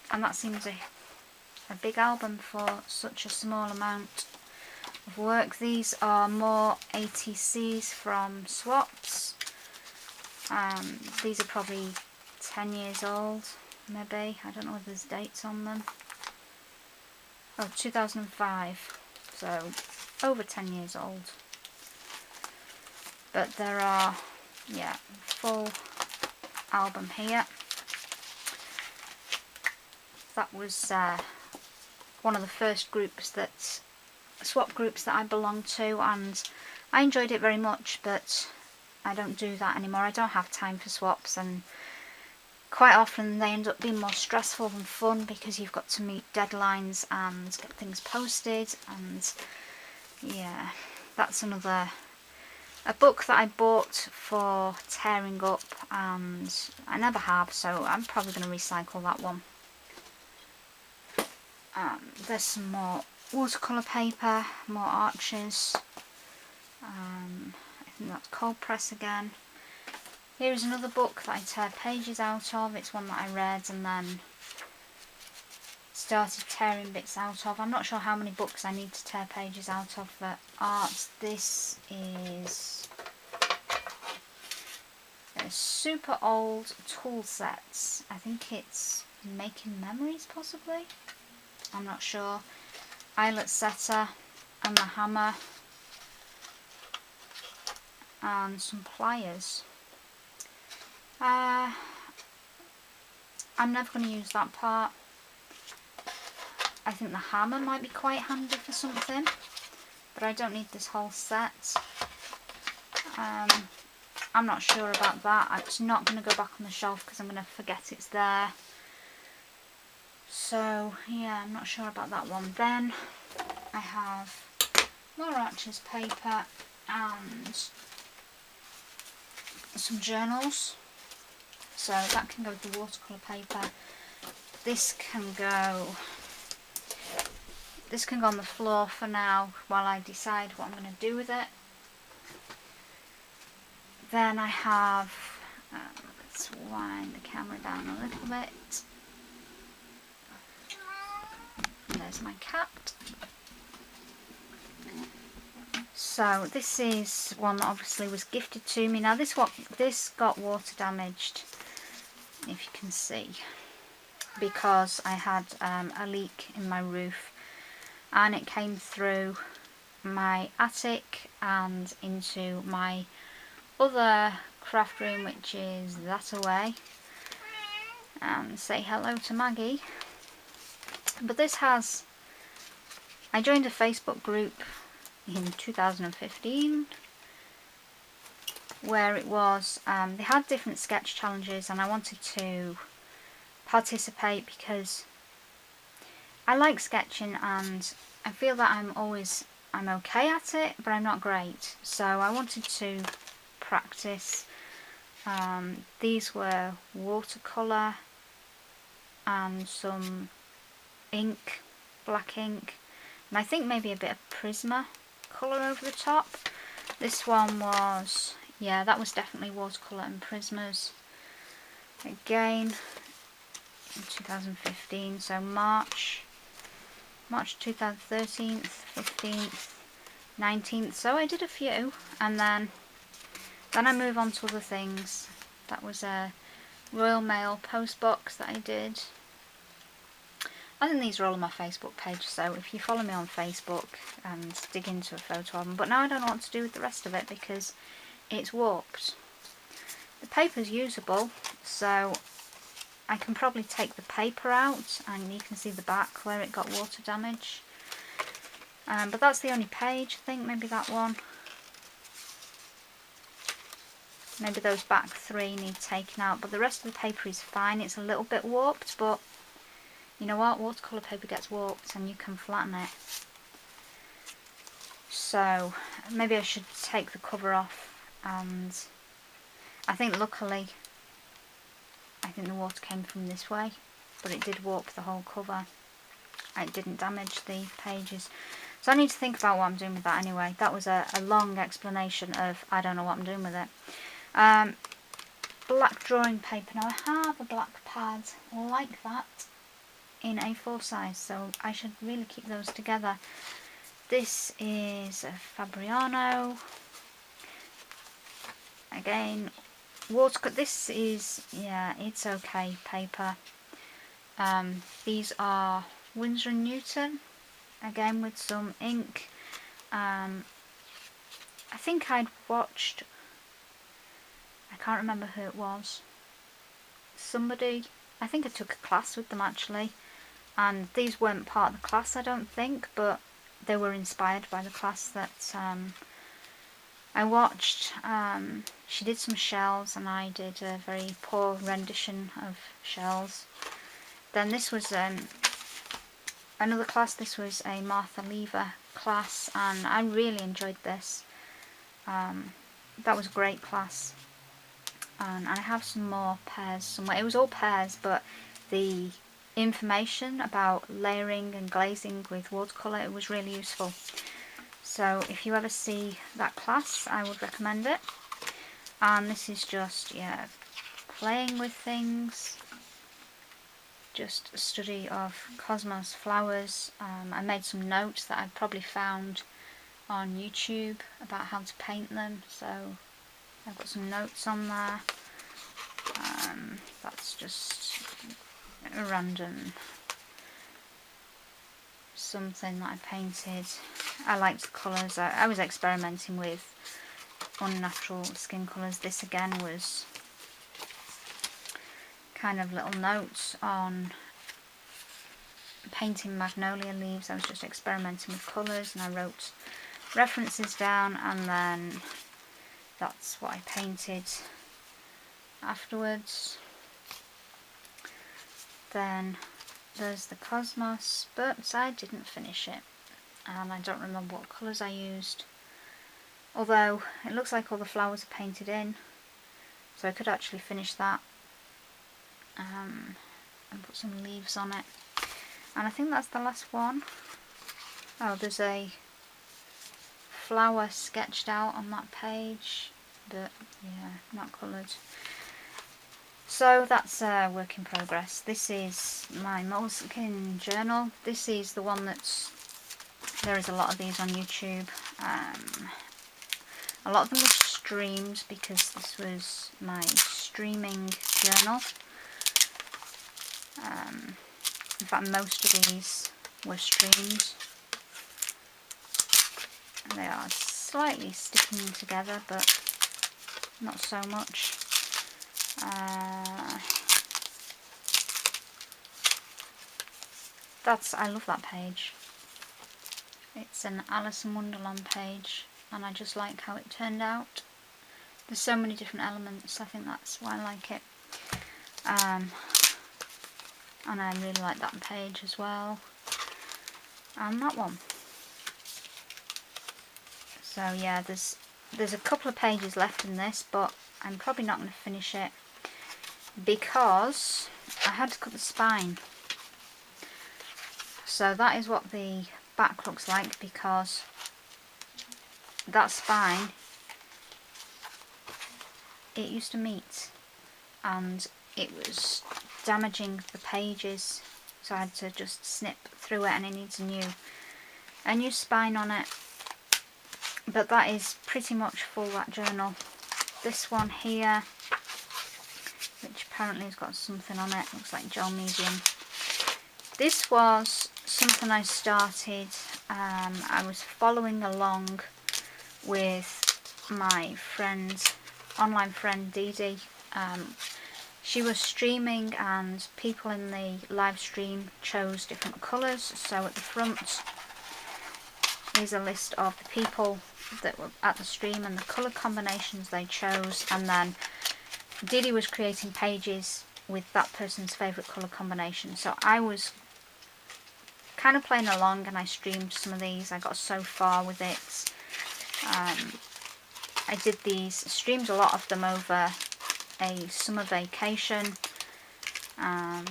that seems a big album for such a small amount of work. These are more ATCs from swaps. These are probably 10 years old, maybe. I don't know if there's dates on them. Oh, 2005, so over 10 years old. But there are, yeah, full album here. That was one of the first swap groups that I belonged to, and I enjoyed it very much, but I don't do that anymore. I don't have time for swaps, and quite often they end up being more stressful than fun because you've got to meet deadlines and get things posted, and yeah, that's a book that I bought for tearing up, and I never have, so I'm probably going to recycle that one. There's some more watercolour paper, more arches. I think that's cold press again. Here is another book that I tear pages out of. It's one that I read and then started tearing bits out of. I'm not sure how many books I need to tear pages out of for art. This is a super old tool sets. I think it's Making Memories, possibly. I'm not sure. Eyelet setter and the hammer and some pliers. I'm never going to use that part. I think the hammer might be quite handy for something, but I don't need this whole set. I'm not sure about that. It's not going to go back on the shelf because I'm going to forget it's there. So yeah, I'm not sure about that one. Then I have more arches paper and some journals. So that can go with the watercolour paper. This can go on the floor for now while I decide what I'm going to do with it. Then I have, let's wind the camera down a little bit. And there's my cat. So this is one that obviously was gifted to me. Now this got water damaged, if you can see, because I had a leak in my roof, and it came through my attic and into my other craft room, which is that away. And say hello to Maggie. But this has, I joined a Facebook group in 2015 where it was, they had different sketch challenges, and I wanted to participate because I like sketching and I feel that I'm okay at it, but I'm not great. So I wanted to practice. These were watercolour and some ink, black ink, and I think maybe a bit of Prisma colour over the top. This one was, yeah, that was definitely watercolour and Prismas. Again, in 2015, so March 2013, 15th, 19th, so I did a few, and then I move on to other things. That was a Royal Mail post box that I did. I think these are all on my Facebook page, so if you follow me on Facebook and dig into a photo album. But now I don't know what to do with the rest of it because it's warped. The paper's usable, so I can probably take the paper out and you can see the back where it got water damage. But that's the only page, I think, maybe that one. Maybe those back 3 need taken out, but the rest of the paper is fine. It's a little bit warped, but you know what? Watercolour paper gets warped and you can flatten it. So maybe I should take the cover off, and I think luckily the water came from this way, but it did warp the whole cover. It didn't damage the pages. So I need to think about what I'm doing with that anyway. That was a long explanation of I don't know what I'm doing with it. Black drawing paper. Now I have a black pad like that in A4 size, so I should really keep those together. This is a Fabriano. Again, watercolor. This is, yeah, it's okay paper. These are Winsor & Newton, again with some ink. I think I'd watched, I can't remember who it was, somebody, I think I took a class with them actually, and these weren't part of the class I don't think, but they were inspired by the class that I watched. She did some shells and I did a very poor rendition of shells. Then this was another class. This was a Martha Lever class and I really enjoyed this. That was a great class. And I have some more pairs somewhere. It was all pairs, but the information about layering and glazing with watercolour, it was really useful. So if you ever see that class, I would recommend it. And this is just, yeah, playing with things. Just a study of cosmos flowers. I made some notes that I'd probably found on YouTube about how to paint them. So I've got some notes on there. That's just a random something that I painted. I liked the colours. I was experimenting with unnatural skin colours. This again was kind of little notes on painting magnolia leaves. I was just experimenting with colours and I wrote references down, and then that's what I painted afterwards. Then there's the cosmos, but I didn't finish it and I don't remember what colours I used, although it looks like all the flowers are painted in, so I could actually finish that and put some leaves on it. And I think that's the last one. Oh, there's a flower sketched out on that page, but yeah, not coloured. So that's a work in progress. This is my moleskin journal. This is the one that's, there is a lot of these on YouTube. A lot of them were streamed because this was my streaming journal. In fact, most of these were streamed. They are slightly sticking together, but not so much. I love that page. It's an Alice in Wonderland page, and I just like how it turned out. There's so many different elements. I think that's why I like it. And I really like that page as well, and that one. So yeah, there's a couple of pages left in this, but I'm probably not going to finish it because I had to cut the spine. So that is what the back looks like, because that spine, it used to meet and it was damaging the pages, so I had to just snip through it, and it needs a new spine on it. But that is pretty much full, that journal. This one here, which apparently has got something on it. Looks like gel medium. This was something I started. I was following along with my friend, online friend Dee Dee. She was streaming and people in the live stream chose different colours. So at the front is a list of the people that were at the stream and the colour combinations they chose, and then Dee Dee was creating pages with that person's favourite colour combination. So I was kind of playing along and I streamed some of these. I got so far with it. I did these, streamed a lot of them over a summer vacation, and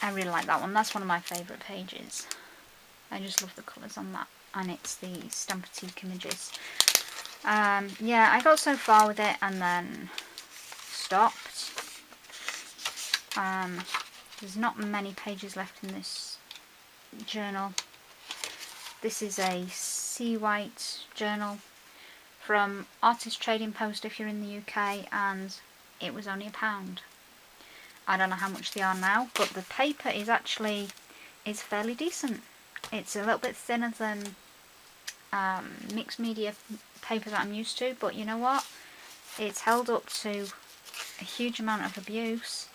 I really like that one. That's one of my favourite pages. I just love the colours on that, and it's the Stampatique images. Yeah, I got so far with it and then stopped. There's not many pages left in this journal. This is a sea white journal from Artist Trading Post if you're in the UK, and it was only £1. I don't know how much they are now, but the paper is actually fairly decent. It's a little bit thinner than mixed media paper that I'm used to, but you know what? It's held up to a huge amount of abuse,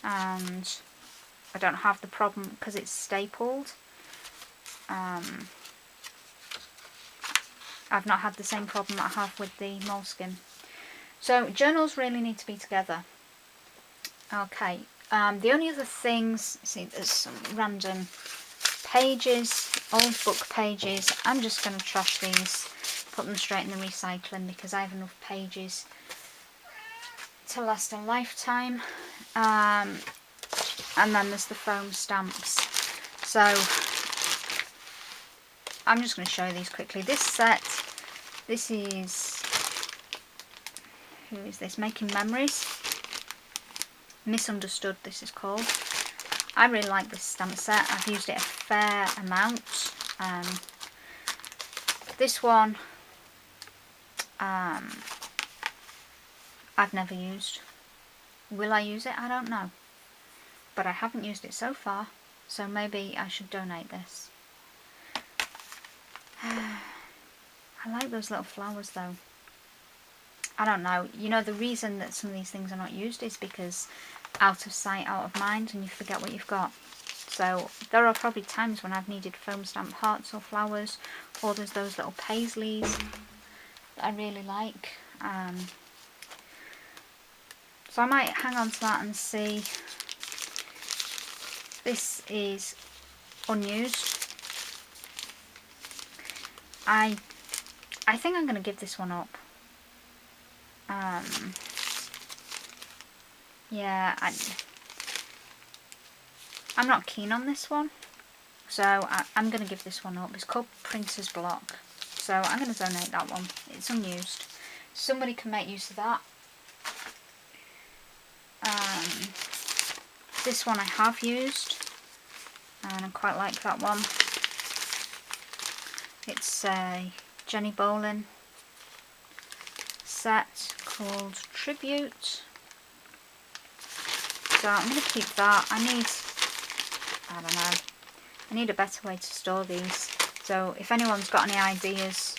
and I don't have the problem because it's stapled. I've not had the same problem that I have with the moleskin. So journals really need to be together. Okay, the only other things, see there's some random pages, old book pages. I'm just going to trash these, put them straight in the recycling because I have enough pages to last a lifetime. And then there's the foam stamps. So I'm just going to show you these quickly. This set, this is, who is this? Making Memories. Misunderstood, this is called. I really like this stamp set. I've used it a fair amount. This one, I've never used. Will I use it? I don't know. But I haven't used it so far, so maybe I should donate this. I like those little flowers though. I don't know. You know, the reason that some of these things are not used is because out of sight, out of mind, and you forget what you've got. So there are probably times when I've needed foam stamp hearts or flowers, or there's those little paisleys that I really like. So I might hang on to that and see. This is unused. I think I'm going to give this one up. Yeah, I'm not keen on this one, so I'm going to give this one up. It's called Printer's Block, so I'm going to donate that one. It's unused. Somebody can make use of that. This one I have used, and I quite like that one. It's a Jenny Bolin set called Tribute. So I'm going to keep that. I don't know, I need a better way to store these. So if anyone's got any ideas.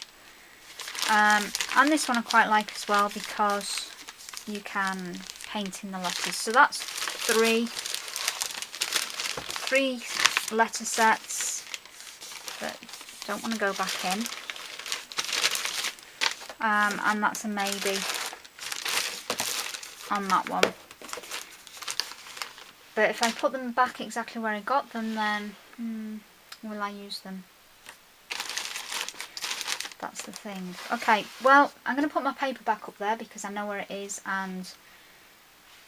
And this one I quite like as well because you can paint in the letters. So that's three letter sets that don't want to go back in. And that's a maybe on that one. But if I put them back exactly where I got them, then will I use them? That's the thing. Okay, well, I'm going to put my paper back up there because I know where it is, and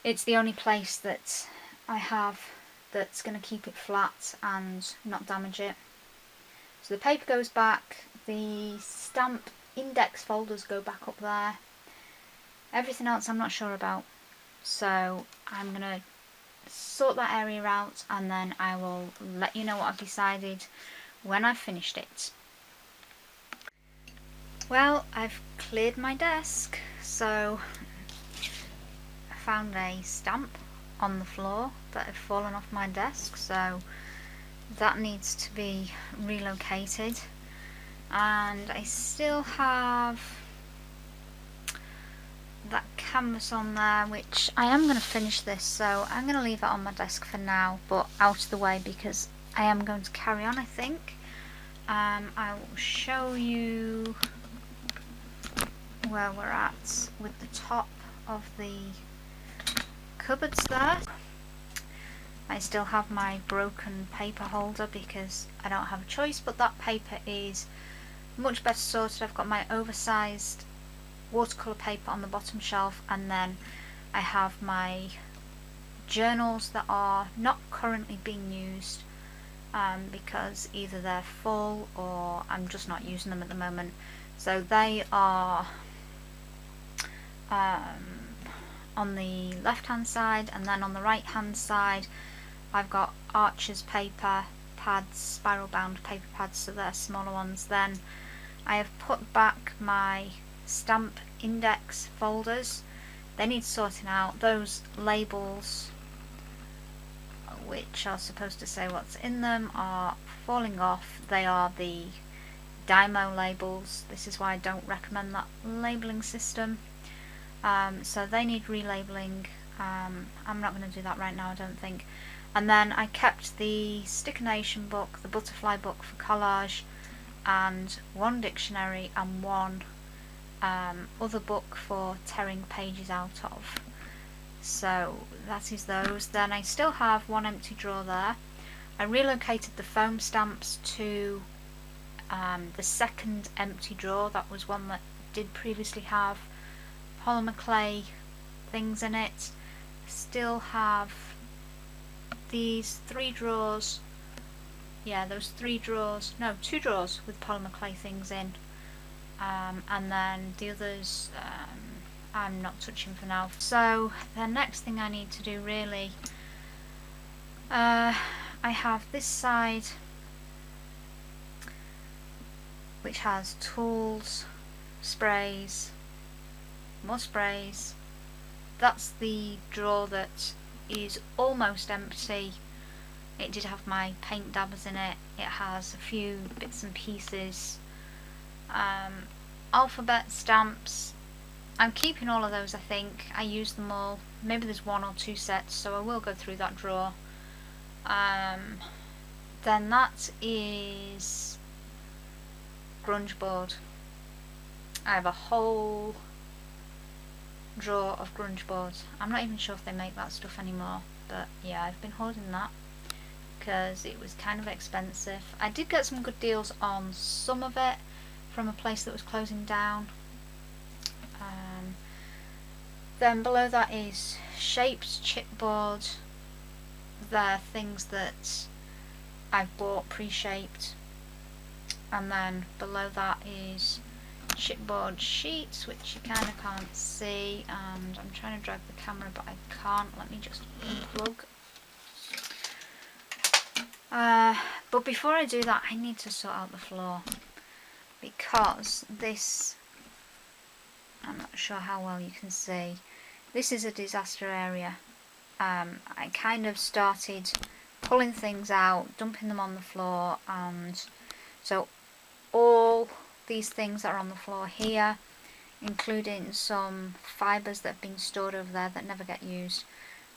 it's the only place that I have that's going to keep it flat and not damage it. So the paper goes back, the stamp index folders go back up there. Everything else I'm not sure about, so I'm going to sort that area out and then I will let you know what I've decided when I've finished it. Well, I've cleared my desk, so found a stamp on the floor that had fallen off my desk, so that needs to be relocated. And I still have that canvas on there, which I am going to finish this, so I'm going to leave it on my desk for now, but out of the way, because I am going to carry on, I think. I will show you where we're at with the top of the cupboards there. I still have my broken paper holder because I don't have a choice, but that paper is much better sorted. I've got my oversized watercolour paper on the bottom shelf, and then I have my journals that are not currently being used because either they're full or I'm just not using them at the moment. So they are on the left hand side, and then on the right hand side I've got Archer's paper pads, spiral bound paper pads, so they're smaller ones. Then I have put back my stamp index folders. They need sorting out. Those labels, which are supposed to say what's in them, are falling off. They are the Dymo labels. This is why I don't recommend that labelling system. So they need relabeling. I'm not going to do that right now, I don't think. And then I kept the Sticker Nation book, the butterfly book for collage, and one dictionary and one other book for tearing pages out of. So that is those. Then I still have one empty drawer there. I relocated the foam stamps to the second empty drawer. That was one that did previously have polymer clay things in it. Still have these 3 drawers. Yeah, those 3 drawers. No, 2 drawers with polymer clay things in. And then the others I'm not touching for now. So the next thing I need to do really, I have this side which has tools, sprays, more sprays. That's the drawer that is almost empty. It did have my paint dabbers in it. It has a few bits and pieces. Alphabet stamps. I'm keeping all of those, I think. I use them all. Maybe there's 1 or 2 sets, so I will go through that drawer. Then that is grunge board. I have a whole drawer of grunge boards. I'm not even sure if they make that stuff anymore, but yeah, I've been holding that because it was kind of expensive. I did get some good deals on some of it from a place that was closing down. Then below that is shaped chipboard. They're things that I've bought pre-shaped. And then below that is chipboard sheets, which you kind of can't see, and I'm trying to drag the camera but I can't. Let me just unplug. But before I do that, I need to sort out the floor, because this, I'm not sure how well you can see, this is a disaster area. I kind of started pulling things out, dumping them on the floor, and so all these things that are on the floor here, including some fibres that have been stored over there that never get used,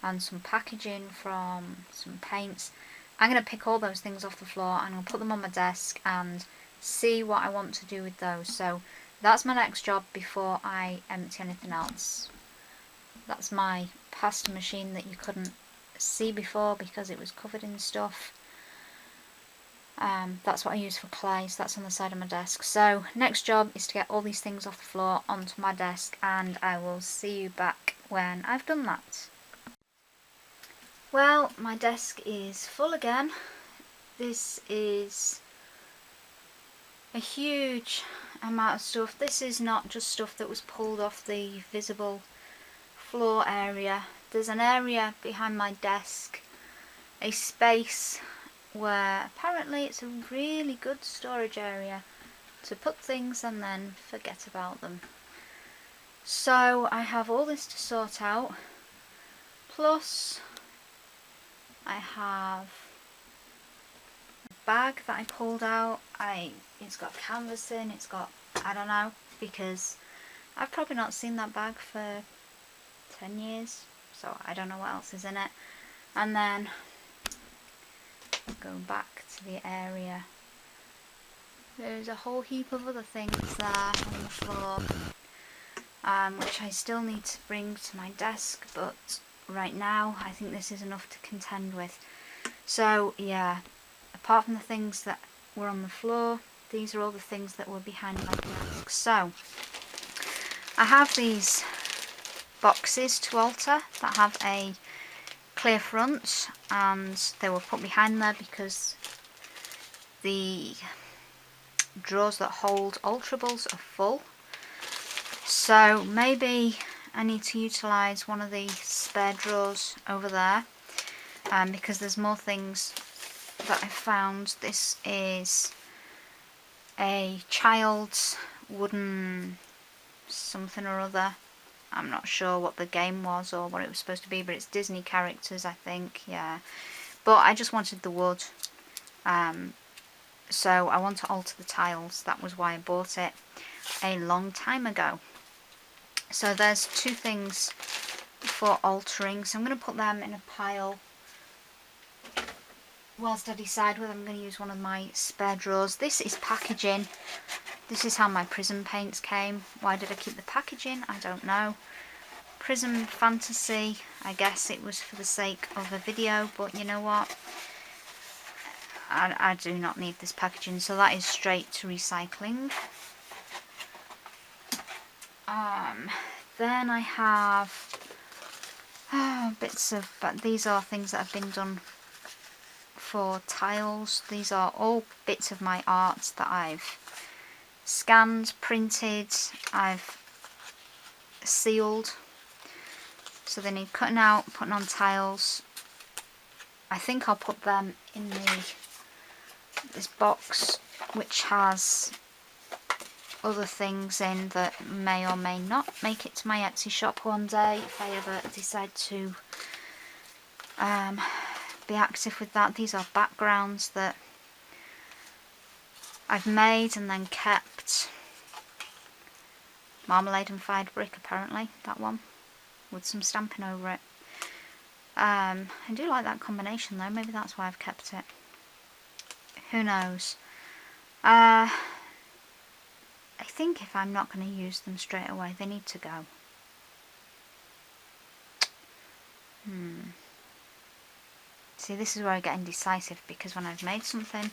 and some packaging from some paints. I'm going to pick all those things off the floor and I'll put them on my desk and see what I want to do with those. So that's my next job before I empty anything else. That's my pasta machine that you couldn't see before because it was covered in stuff. That's what I use for clay, so that's on the side of my desk. So next job is to get all these things off the floor onto my desk, and I will see you back when I've done that. Well, my desk is full again. This is a huge amount of stuff. This is not just stuff that was pulled off the visible floor area. There's an area behind my desk, a space where apparently it's a really good storage area to put things and then forget about them. So I have all this to sort out. Plus I have a bag that I pulled out. It's got canvas in, it's got, I don't know, because I've probably not seen that bag for 10 years, so I don't know what else is in it. And then going back to the area, there's a whole heap of other things there on the floor, which I still need to bring to my desk, but right now I think this is enough to contend with. So yeah, apart from the things that were on the floor, these are all the things that were behind my desk. So I have these boxes to alter that have a clear front, and they were put behind there because the drawers that hold alterables are full. So maybe I need to utilise one of the spare drawers over there, because there's more things that I found. This is a child's wooden something or other. I'm not sure what the game was or what it was supposed to be, but it's Disney characters, I think, yeah. But I just wanted the wood, so I want to alter the tiles. That was why I bought it a long time ago. So there's two things for altering, so I'm going to put them in a pile whilst I decide whether I'm going to use one of my spare drawers. This is packaging. This is how my prism paints came. Why did I keep the packaging? I don't know. Prism Fantasy, I guess it was for the sake of a video, but you know what? I do not need this packaging, so that is straight to recycling. Then I have bits of, but these are things that have been done for tiles. These are all bits of my art that I've scanned, printed, I've sealed. So they need cutting out, putting on tiles. I think I'll put them in this box, which has other things in that may or may not make it to my Etsy shop one day if I ever decide to be active with that. These are backgrounds that I've made and then kept. Marmalade and fired brick, apparently, that one, with some stamping over it. I do like that combination though, maybe that's why I've kept it. Who knows? I think if I'm not going to use them straight away, they need to go. See, this is where I get indecisive, because when I've made something,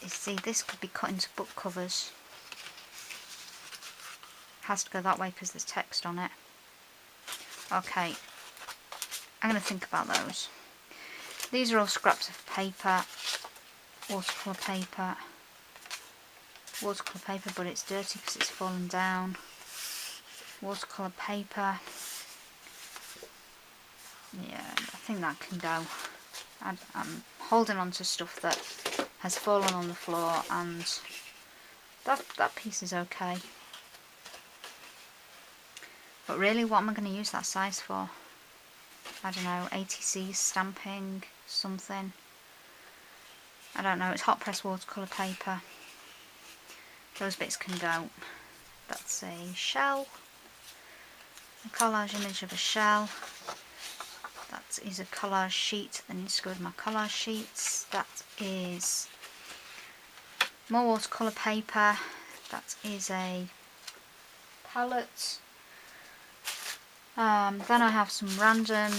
you see, this could be cut into book covers. Has to go that way because there's text on it. Okay, I'm going to think about those. These are all scraps of paper, watercolour paper, but it's dirty because it's fallen down. Watercolour paper. Yeah, I think that can go. I'm holding on to stuff that has fallen on the floor, and that piece is okay. But really, what am I going to use that size for? I don't know, ATC stamping, something. I don't know, it's hot press watercolour paper. Those bits can go. That's a shell. A collage image of a shell. That is a collage sheet that needs to go with my collage sheets. That is more watercolour paper. That is a palette. Then I have some random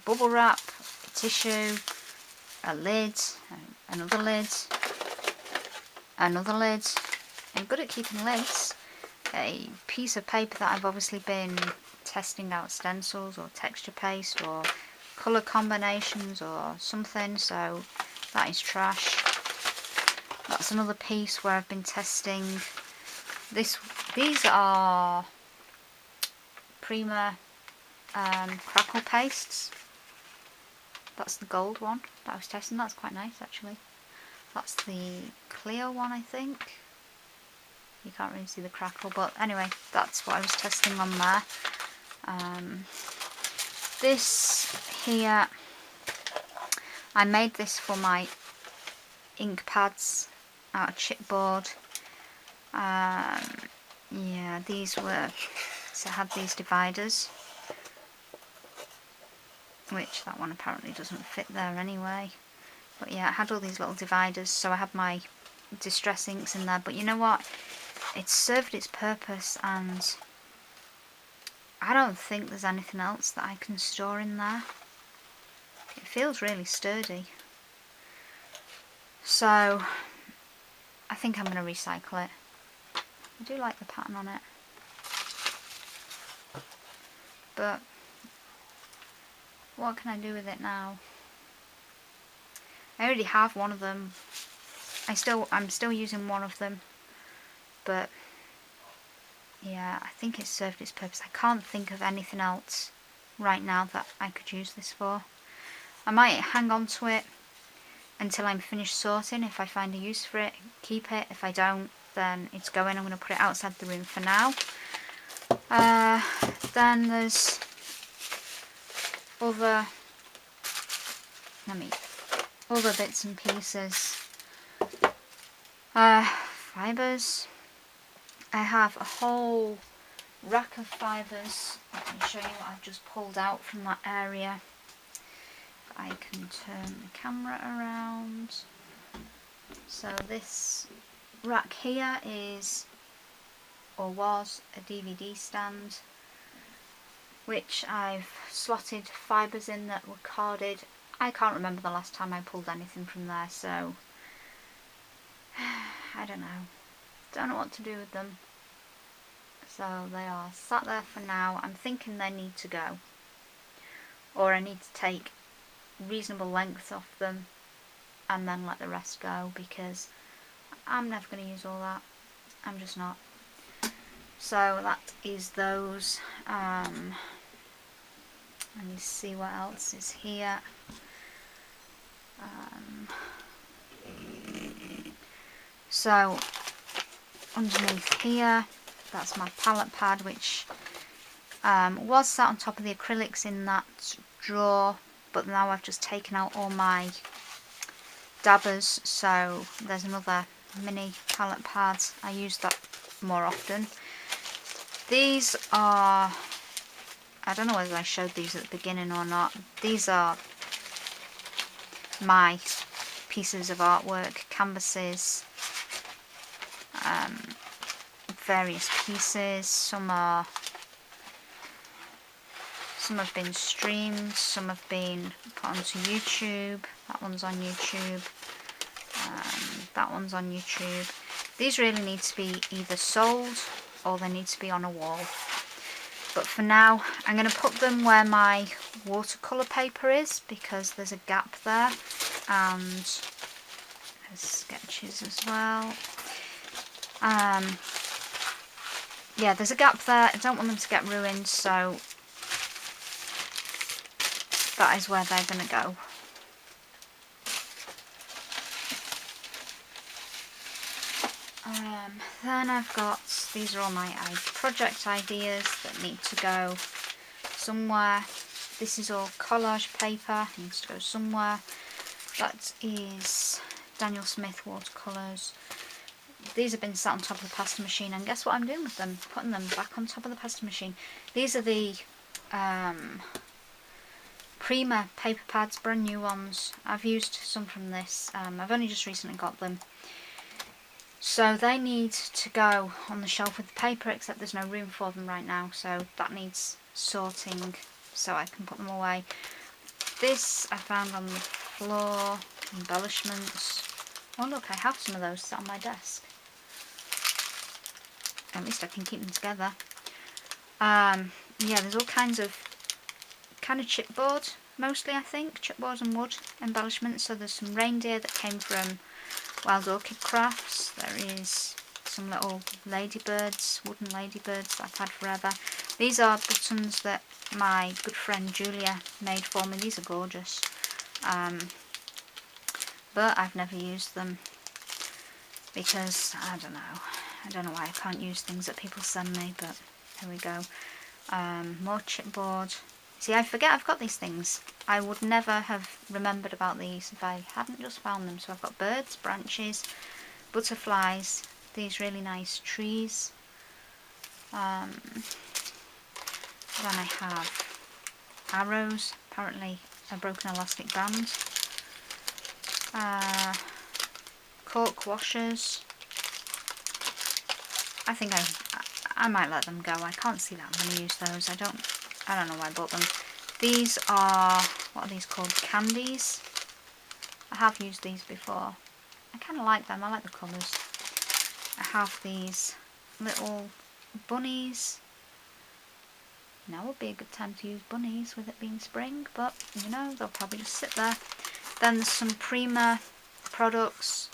bubble wrap, tissue, a lid, another lid, another lid. I'm good at keeping lids. A piece of paper that I've obviously been testing out stencils or texture paste or colour combinations or something, so that is trash. That's another piece where I've been testing these are Prima crackle pastes. That's the gold one that I was testing. That's quite nice actually. That's the clear one, I think. You can't really see the crackle, but anyway, that's what I was testing on there. This here, I made this for my ink pads out of chipboard. Yeah, these were, so I had these dividers, which that one apparently doesn't fit there anyway. But yeah, I had all these little dividers, so I had my distress inks in there. But you know what? It's served its purpose, and I don't think there's anything else that I can store in there. It feels really sturdy. So I think I'm going to recycle it. I do like the pattern on it. But what can I do with it now? I already have one of them. I'm still using one of them. But yeah, I think it's served its purpose. I can't think of anything else right now that I could use this for. I might hang on to it until I'm finished sorting. If I find a use for it, keep it. If I don't, then it's going. I'm going to put it outside the room for now. Then there's other bits and pieces. Fibres. I have a whole rack of fibres. I can show you what I've just pulled out from that area. I can turn the camera around. So this rack here is, or was, a DVD stand, which I've slotted fibres in that were carded. I can't remember the last time I pulled anything from there, so I don't know what to do with them. So they are sat there for now. I'm thinking they need to go, or I need to take reasonable lengths off them and then let the rest go, because I'm never going to use all that. I'm just not. So that is those. Let me see what else is here. So underneath here, that's my palette pad, which was sat on top of the acrylics in that drawer, but now I've just taken out all my dabbers, so there's another mini palette pad. I use that more often. These are, I don't know whether I showed these at the beginning or not. These are my pieces of artwork, canvases, various pieces. Some have been streamed, some have been put onto YouTube. That one's on YouTube. That one's on YouTube. These really need to be either sold or they need to be on a wall. But for now, I'm going to put them where my watercolour paper is, because there's a gap there, and there's sketches as well. Yeah, there's a gap there. I don't want them to get ruined, so that is where they're going to go. Then I've got, these are all my project ideas that need to go somewhere. This is all collage paper, needs to go somewhere. That is Daniel Smith watercolours. These have been sat on top of the pasta machine, and guess what I'm doing with them? Putting them back on top of the pasta machine. These are the Prima paper pads, brand new ones. I've used some from this. I've only just recently got them. So they need to go on the shelf with the paper, except there's no room for them right now, so that needs sorting so I can put them away. This I found on the floor, embellishments. Oh look, I have some of those sat on my desk. At least I can keep them together. Yeah, there's all kinds of chipboard, mostly I think, chipboard and wood embellishments. So there's some reindeer that came from Wild Orchid Crafts. There is some little ladybirds, wooden ladybirds that I've had forever. These are buttons that my good friend Julia made for me. These are gorgeous. But I've never used them because, I don't know why I can't use things that people send me, but here we go. More chipboard. See, I forget I've got these things. I would never have remembered about these if I hadn't just found them. So I've got birds, branches, butterflies, these really nice trees. Then I have arrows, apparently a broken elastic band. Cork washers. I think I might let them go. I can't see that I'm going to use those. I don't know why I bought them. These are, what are these called? Candies. I have used these before. I kind of like them. I like the colours. I have these little bunnies. Now would be a good time to use bunnies with it being spring, but you know, they'll probably just sit there. Then there's some Prima products.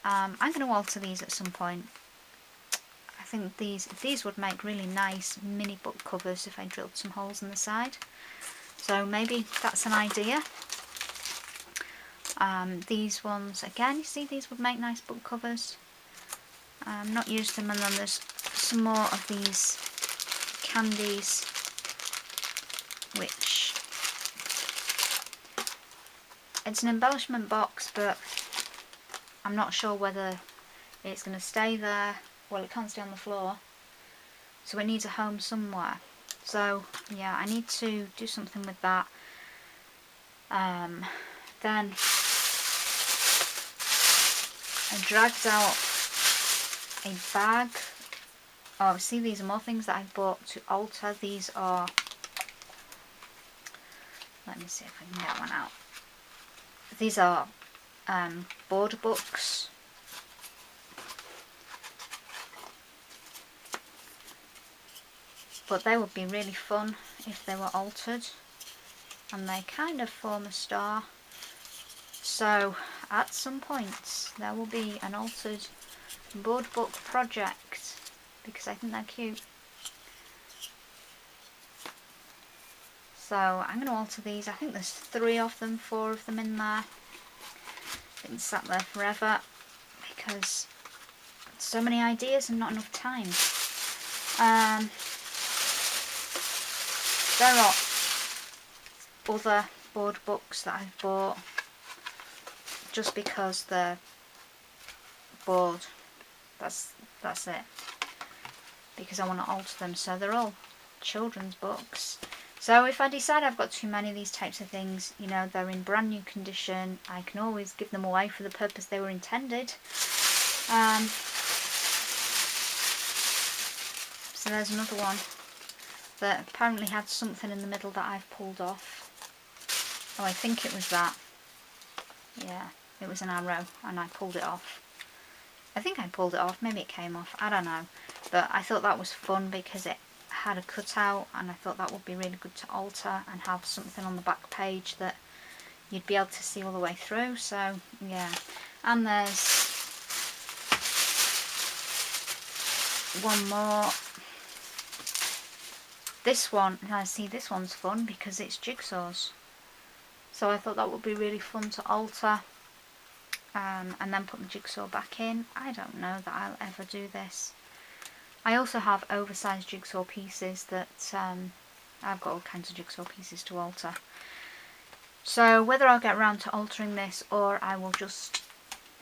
I'm going to alter these at some point. I think these would make really nice mini book covers if I drilled some holes in the side. So maybe that's an idea. These ones, again, you see these would make nice book covers. Not used them. And then there's some more of these candies, which it's an embellishment box, but I'm not sure whether it's going to stay there. Well, it can't stay on the floor, so it needs a home somewhere. So yeah, I need to do something with that. Then I dragged out a bag. Oh, see, these are more things that I bought to alter. These are, let me see if I can get one out. These are board books. But they would be really fun if they were altered, and they kind of form a star. So at some point there will be an altered board book project, because I think they're cute. So I'm going to alter these. I think there's 3 of them, 4 of them in there. Been sat there forever because so many ideas and not enough time. There are other board books that I've bought just because they're bored. That's it. Because I want to alter them. So they're all children's books. So if I decide I've got too many of these types of things, you know, they're in brand new condition, I can always give them away for the purpose they were intended. So there's another one that apparently had something in the middle that I've pulled off. Oh, I think it was that. Yeah, it was an arrow and I pulled it off. I think I pulled it off, maybe it came off, I don't know. But I thought that was fun because it had a cutout, and I thought that would be really good to alter and have something on the back page that you'd be able to see all the way through. So yeah, and there's one more. This one, I see this one's fun because it's jigsaws, so I thought that would be really fun to alter, and then put the jigsaw back in. I don't know that I'll ever do this. I also have oversized jigsaw pieces that I've got all kinds of jigsaw pieces to alter. So whether I'll get around to altering this or I will just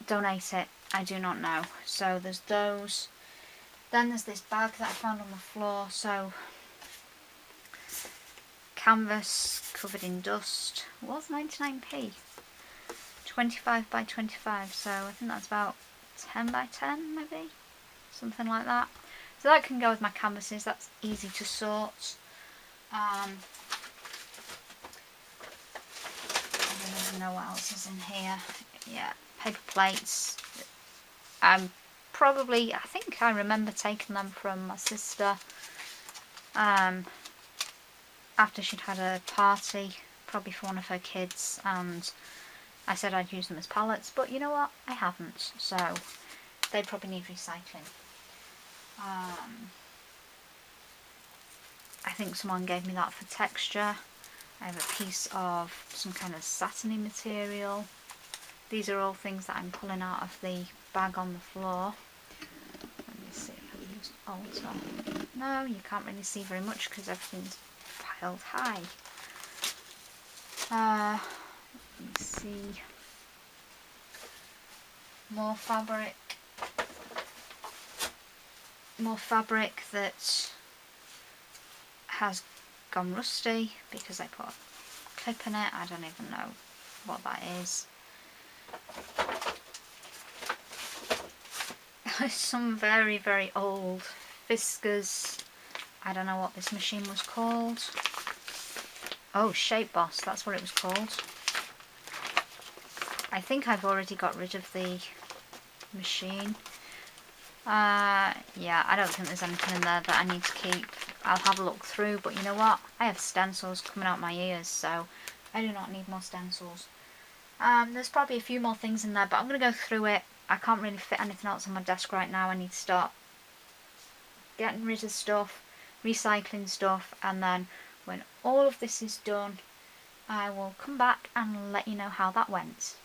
donate it, I do not know. So there's those. Then there's this bag that I found on the floor. So canvas covered in dust. It was 99p. 25 by 25. So I think that's about 10 by 10 maybe. Something like that. So that can go with my canvases, that's easy to sort. I don't even know what else is in here. Yeah, paper plates. I think I remember taking them from my sister after she'd had a party, probably for one of her kids, and I said I'd use them as palettes, but you know what, I haven't, so they probably need recycling. I think someone gave me that for texture. I have a piece of some kind of satiny material. These are all things that I'm pulling out of the bag on the floor. Let me see if I can just alter. No, you can't really see very much because everything's piled high. Let's see. More fabric that has gone rusty because I put a clip in it. I don't even know what that is. Some very, very old Fiskars. I don't know what this machine was called. Oh, Shape Boss, that's what it was called. I think I've already got rid of the machine. Yeah, I don't think there's anything in there that I need to keep. I'll have a look through, but you know what? I have stencils coming out my ears, so I do not need more stencils. There's probably a few more things in there, but I'm going to go through it. I can't really fit anything else on my desk right now. I need to start getting rid of stuff, recycling stuff, and then when all of this is done, I will come back and let you know how that went.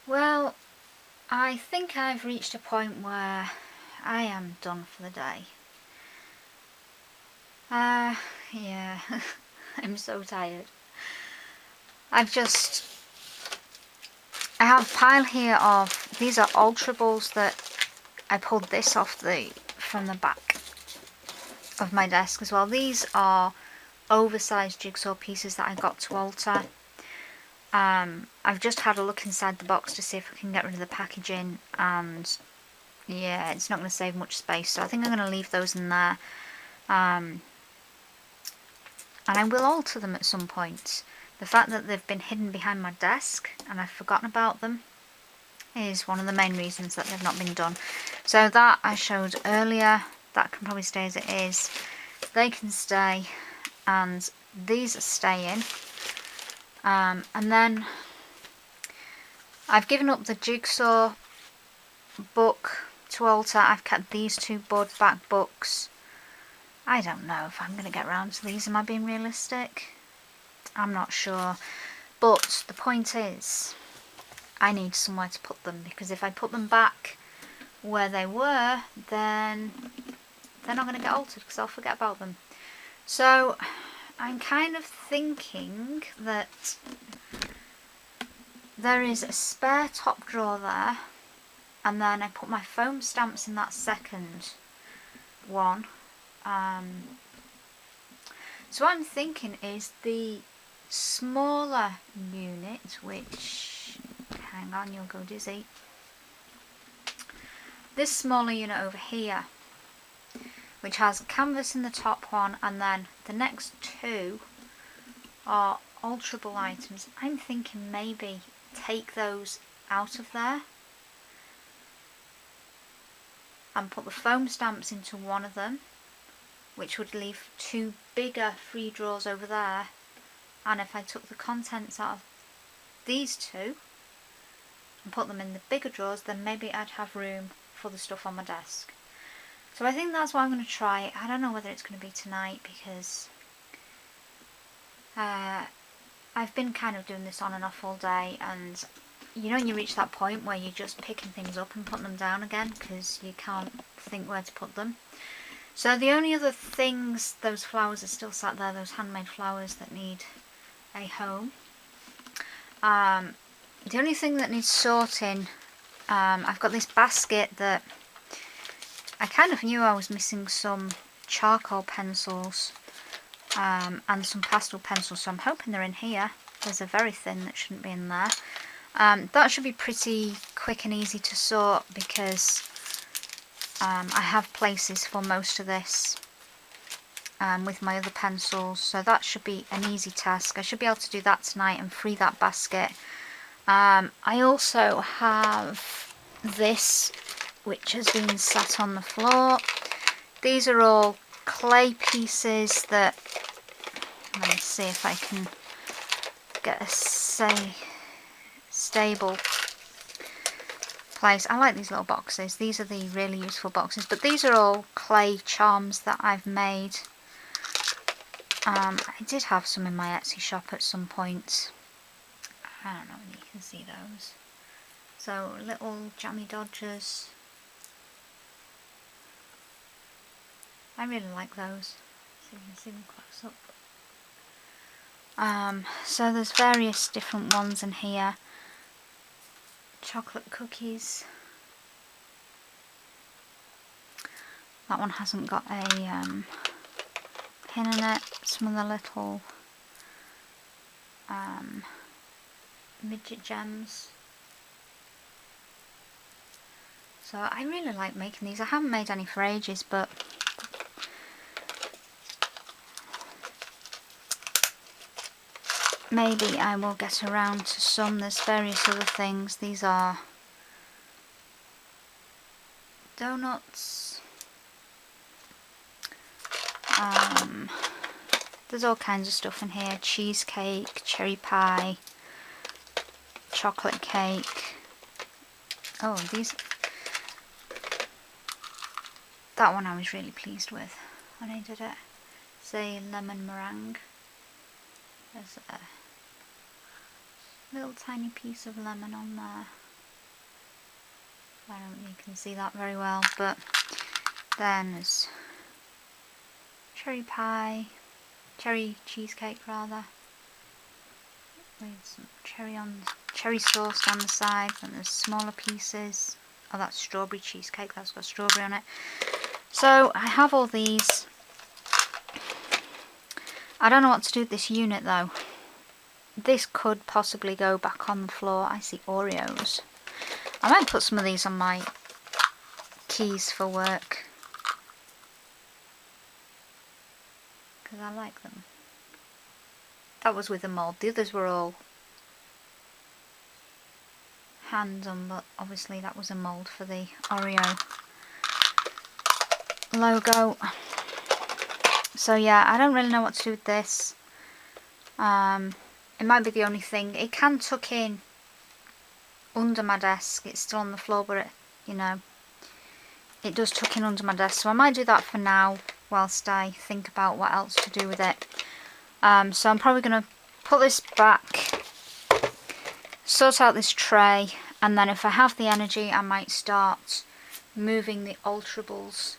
Well, I think I've reached a point where I am done for the day. Yeah, I'm so tired. I have a pile here of, these are alterables that I pulled this off from the back of my desk as well. These are oversized jigsaw pieces that I got to alter. I've just had a look inside the box to see if I can get rid of the packaging, and yeah, it's not going to save much space, so I think I'm going to leave those in there. And I will alter them at some point. The fact that they've been hidden behind my desk and I've forgotten about them is one of the main reasons that they've not been done. So that I showed earlier, that can probably stay as it is. They can stay, and these are staying. And then I've given up the jigsaw book to alter. I've kept these two bud back books. I don't know if I'm going to get around to these. Am I being realistic? I'm not sure. But the point is, I need somewhere to put them, because if I put them back where they were, then they're not going to get altered because I'll forget about them. So I'm kind of thinking that there is a spare top drawer there, and then I put my foam stamps in that second one. So what I'm thinking is the smaller unit, which, hang on, you'll go dizzy. This smaller unit over here, which has canvas in the top one, and then the next two are alterable items. I'm thinking maybe take those out of there and put the foam stamps into one of them, which would leave two bigger free drawers over there. And if I took the contents out of these two and put them in the bigger drawers, then maybe I'd have room for the stuff on my desk. So I think that's what I'm going to try. I don't know whether it's going to be tonight, because I've been kind of doing this on and off all day, and you know, you reach that point where you're just picking things up and putting them down again because you can't think where to put them. So the only other things, those flowers are still sat there, those handmade flowers that need a home. The only thing that needs sorting, I've got this basket that I kind of knew I was missing some charcoal pencils and some pastel pencils, so I'm hoping they're in here. There's a very thin that shouldn't be in there. That should be pretty quick and easy to sort, because I have places for most of this with my other pencils, so that should be an easy task. I should be able to do that tonight and free that basket. I also have this, which has been sat on the floor. These are all clay pieces that, let me see if I can get a stable place. I like these little boxes. These are the really useful boxes, but these are all clay charms that I've made. I did have some in my Etsy shop at some point. I don't know if you can see those. So little jammy dodgers. I really like those. See if you can see them close up. So there's various different ones in here. Chocolate cookies. That one hasn't got a pin in it. Some of the little midget gems. So I really like making these. I haven't made any for ages, but maybe I will get around to some. There's various other things. These are donuts. There's all kinds of stuff in here. Cheesecake, cherry pie, chocolate cake. Oh, these... That one I was really pleased with when I did it. It's a lemon meringue. There's a little tiny piece of lemon on there. I don't think you can see that very well, but then there's cherry pie, cherry cheesecake rather, with some cherry sauce on the side, and there's smaller pieces. Oh, that's strawberry cheesecake, that's got strawberry on it. So I have all these. I don't know what to do with this unit though. This could possibly go back on the floor. I see Oreos. I might put some of these on my keys for work, because I like them. That was with a mould. The others were all hand done, but obviously that was a mould for the Oreo logo. So yeah, I don't really know what to do with this. It might be the only thing. It can tuck in under my desk. It's still on the floor, but you know, it does tuck in under my desk. So I might do that for now whilst I think about what else to do with it. So I'm probably going to put this back, sort out this tray, and then if I have the energy I might start moving the alterables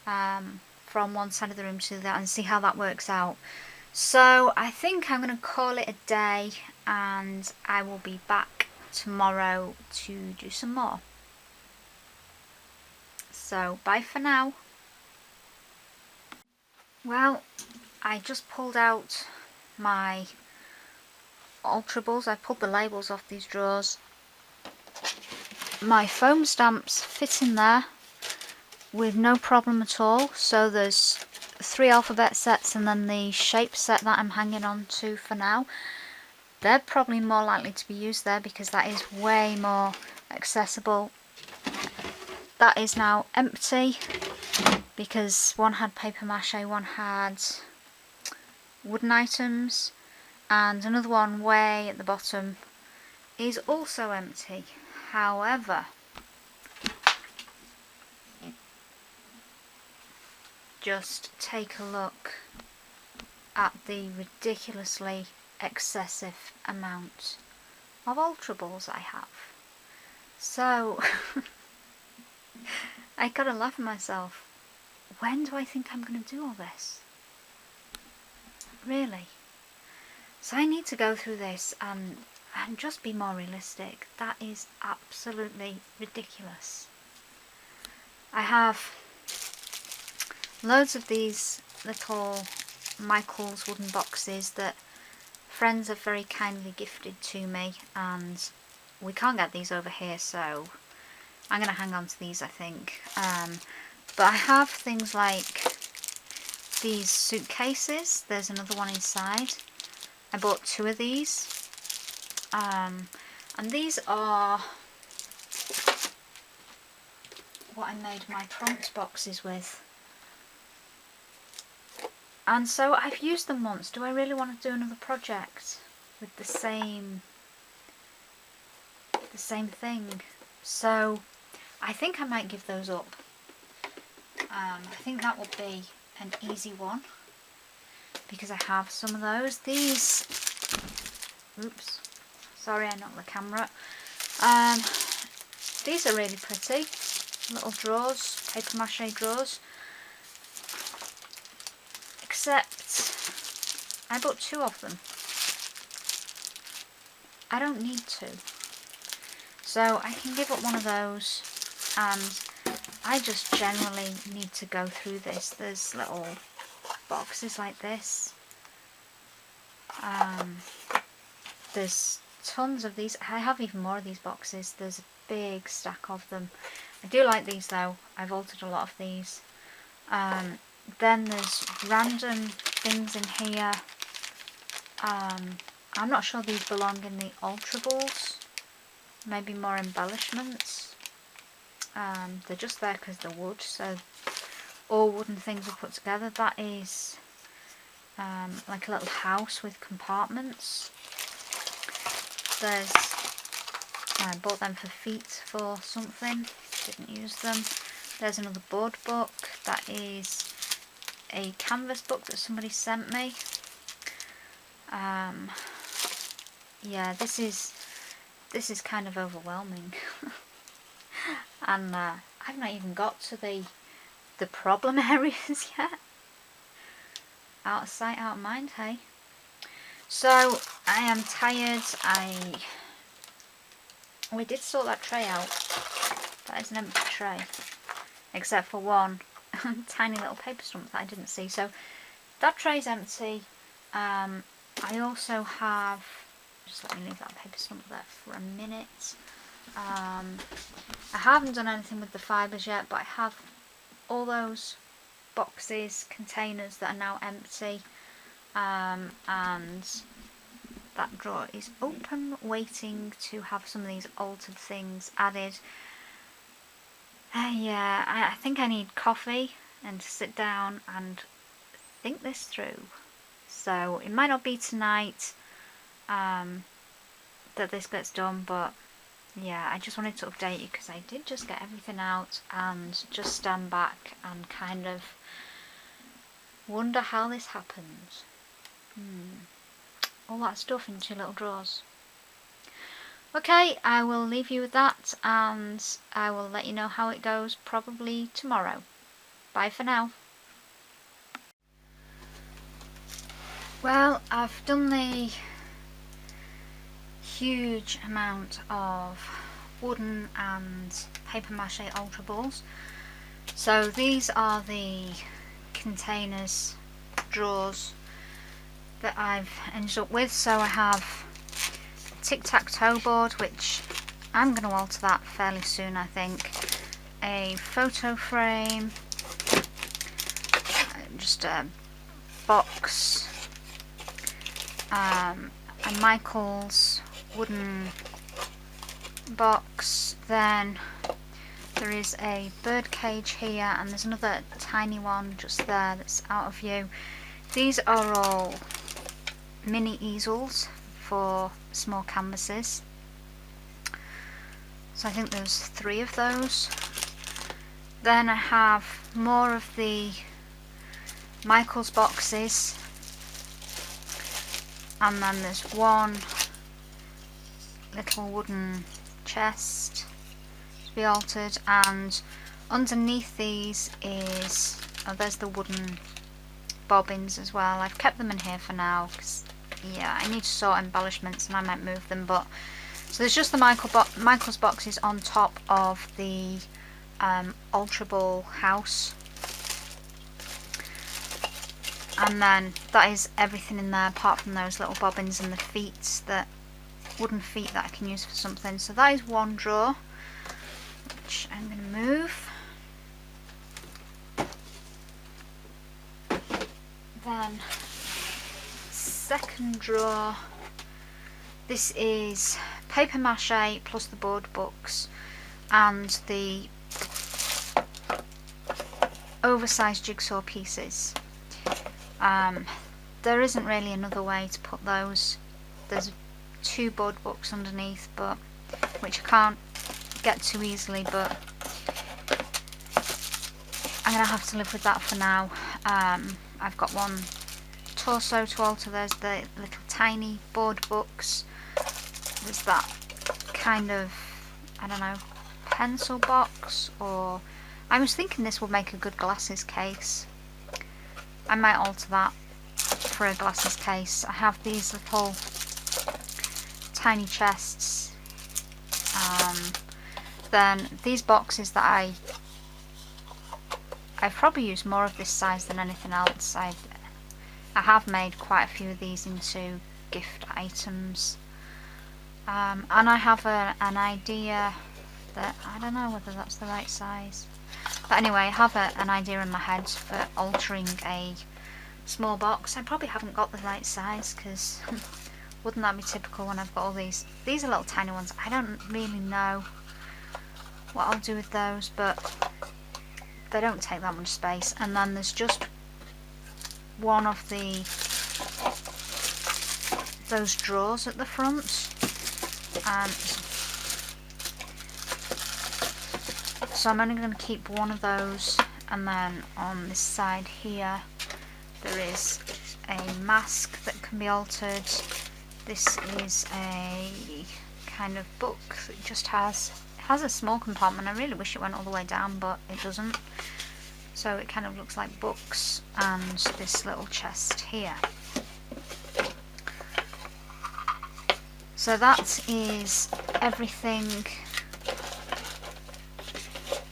from one side of the room to the other and see how that works out. So I think I'm going to call it a day, and I will be back tomorrow to do some more. So bye for now. Well, I just pulled out my alterables. I pulled the labels off these drawers. My foam stamps fit in there with no problem at all. So there's 3 alphabet sets and then the shape set that I'm hanging on to for now. They're probably more likely to be used there because that is way more accessible. That is now empty because one had paper mache, one had wooden items, and another one way at the bottom is also empty. However, just take a look at the ridiculously excessive amount of alterables I have. So I gotta laugh at myself. When do I think I'm going to do all this? Really? So I need to go through this and just be more realistic. That is absolutely ridiculous. I have loads of these little Michael's wooden boxes that friends have very kindly gifted to me, and we can't get these over here, so I'm going to hang on to these, I think. But I have things like these suitcases. There's another one inside. I bought 2 of these. And these are what I made my prompt boxes with. And so I've used them once. Do I really want to do another project with the same thing? So I think I might give those up. I think that will be an easy one because I have some of those. These, oops, sorry I knocked the camera. These are really pretty. Little drawers, paper mache drawers. Except I bought 2 of them. I don't need to. So I can give up one of those, and I just generally need to go through this. There's little boxes like this. There's tons of these. I have even more of these boxes. There's a big stack of them. I do like these though. I've altered a lot of these. Then there's random things in here. I'm not sure these belong in the alterables. Maybe more embellishments. They're just there because they're wood, so all wooden things are put together. That is like a little house with compartments. There's, I bought them for feet for something, didn't use them. There's another board book. That is a canvas book that somebody sent me. Yeah, this is kind of overwhelming. And I've not even got to the problem areas yet. Out of sight, out of mind, hey. So I am tired. We did sort that tray out. That is an empty tray, except for one tiny little paper stump that I didn't see. So that tray's empty. I also have, just let me leave that paper stump there for a minute. I haven't done anything with the fibres yet, but I have all those boxes, containers that are now empty, and that drawer is open, waiting to have some of these altered things added. Yeah, I think I need coffee and to sit down and think this through. So it might not be tonight that this gets done, but yeah, I just wanted to update you because I did just get everything out and just stand back and kind of wonder how this happened. All that stuff in 2 little drawers. Okay, I will leave you with that, and I will let you know how it goes probably tomorrow. Bye for now. Well, I've done the huge amount of wooden and paper mache alterables. So these are the containers, drawers that I've ended up with. So I have a tic-tac-toe board, which I'm going to alter that fairly soon, I think. A photo frame, just a box, a Michael's wooden box. Then there is a bird cage here, and there's another tiny one just there that's out of view. These are all mini easels for small canvases. So I think there's 3 of those. Then I have more of the Michael's boxes, and then there's one little wooden chest to be altered, and underneath these is, oh, there's the wooden bobbins as well. I've kept them in here for now because, yeah, I need to sort embellishments and I might move them. But so there's just the Michael's boxes on top of the alterable house, and then that is everything in there apart from those little bobbins and the feet, that wooden feet that I can use for something. So that is one drawer, which I'm going to move. Then second drawer, this is paper mache plus the board books and the oversized jigsaw pieces. There isn't really another way to put those. There's 2 board books underneath, but which I can't get to easily, but I'm gonna have to live with that for now. I've got one torso to alter. There's the little tiny board books. There's that kind of, I don't know, pencil box, or I was thinking this would make a good glasses case. I might alter that for a glasses case. I have these little tiny chests. Then these boxes that I've probably used more of this size than anything else. I have made quite a few of these into gift items. And I have an idea that, I don't know whether that's the right size. But anyway, I have an idea in my head for altering a small box. I probably haven't got the right size, because wouldn't that be typical when I've got all these? These are little tiny ones. I don't really know what I'll do with those, but they don't take that much space. And then there's just one of those drawers at the front. So I'm only going to keep one of those, and then on this side here there is a mask that can be altered. This is a kind of book that just has a small compartment. I really wish it went all the way down, but it doesn't. So it kind of looks like books, and this little chest here. So that is everything.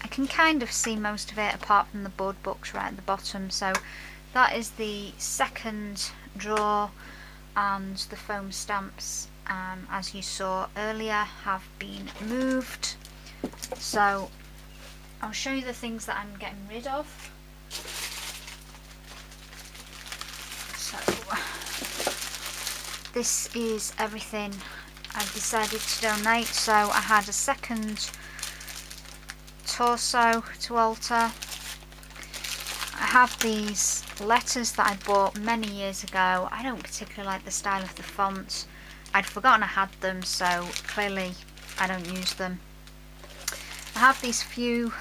I can kind of see most of it apart from the board books right at the bottom. So that is the second drawer, and the foam stamps, as you saw earlier, have been moved. So I'll show you the things that I'm getting rid of. So this is everything I've decided to donate. So I had a second torso to alter. I have these letters that I bought many years ago. I don't particularly like the style of the font. I'd forgotten I had them, so clearly I don't use them. I have these few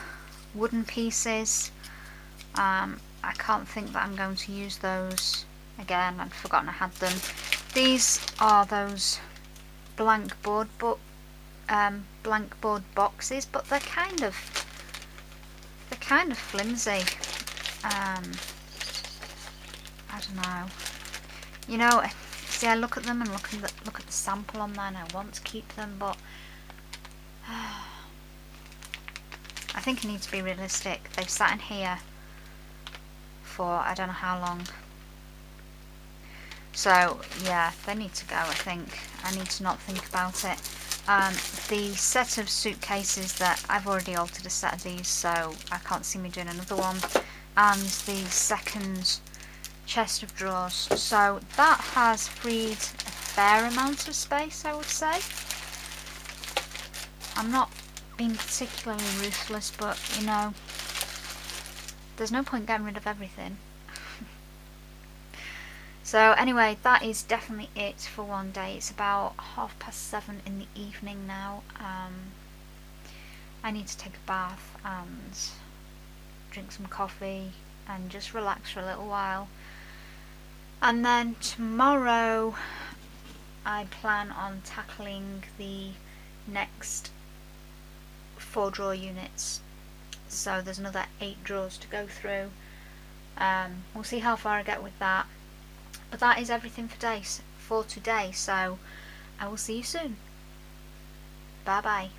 wooden pieces. I can't think that I'm going to use those again. I'd forgotten I had them. These are those blank board boxes, but they're kind of flimsy. I don't know. You know, see, I look at them and look at the sample on there, and I want to keep them, but I think I need to be realistic. They've sat in here for I don't know how long. So yeah, they need to go. I think I need to not think about it. The set of suitcases that I've already altered a set of these, so I can't see me doing another one. And the second chest of drawers. So that has freed a fair amount of space, I would say. I'm not being particularly ruthless, but you know, there's no point getting rid of everything. So anyway, that is definitely it for one day. It's about 7:30 in the evening now. I need to take a bath and drink some coffee and just relax for a little while. And then tomorrow I plan on tackling the next 4 drawer units. So there's another 8 drawers to go through. We'll see how far I get with that. But that is everything for today, so I will see you soon. Bye bye.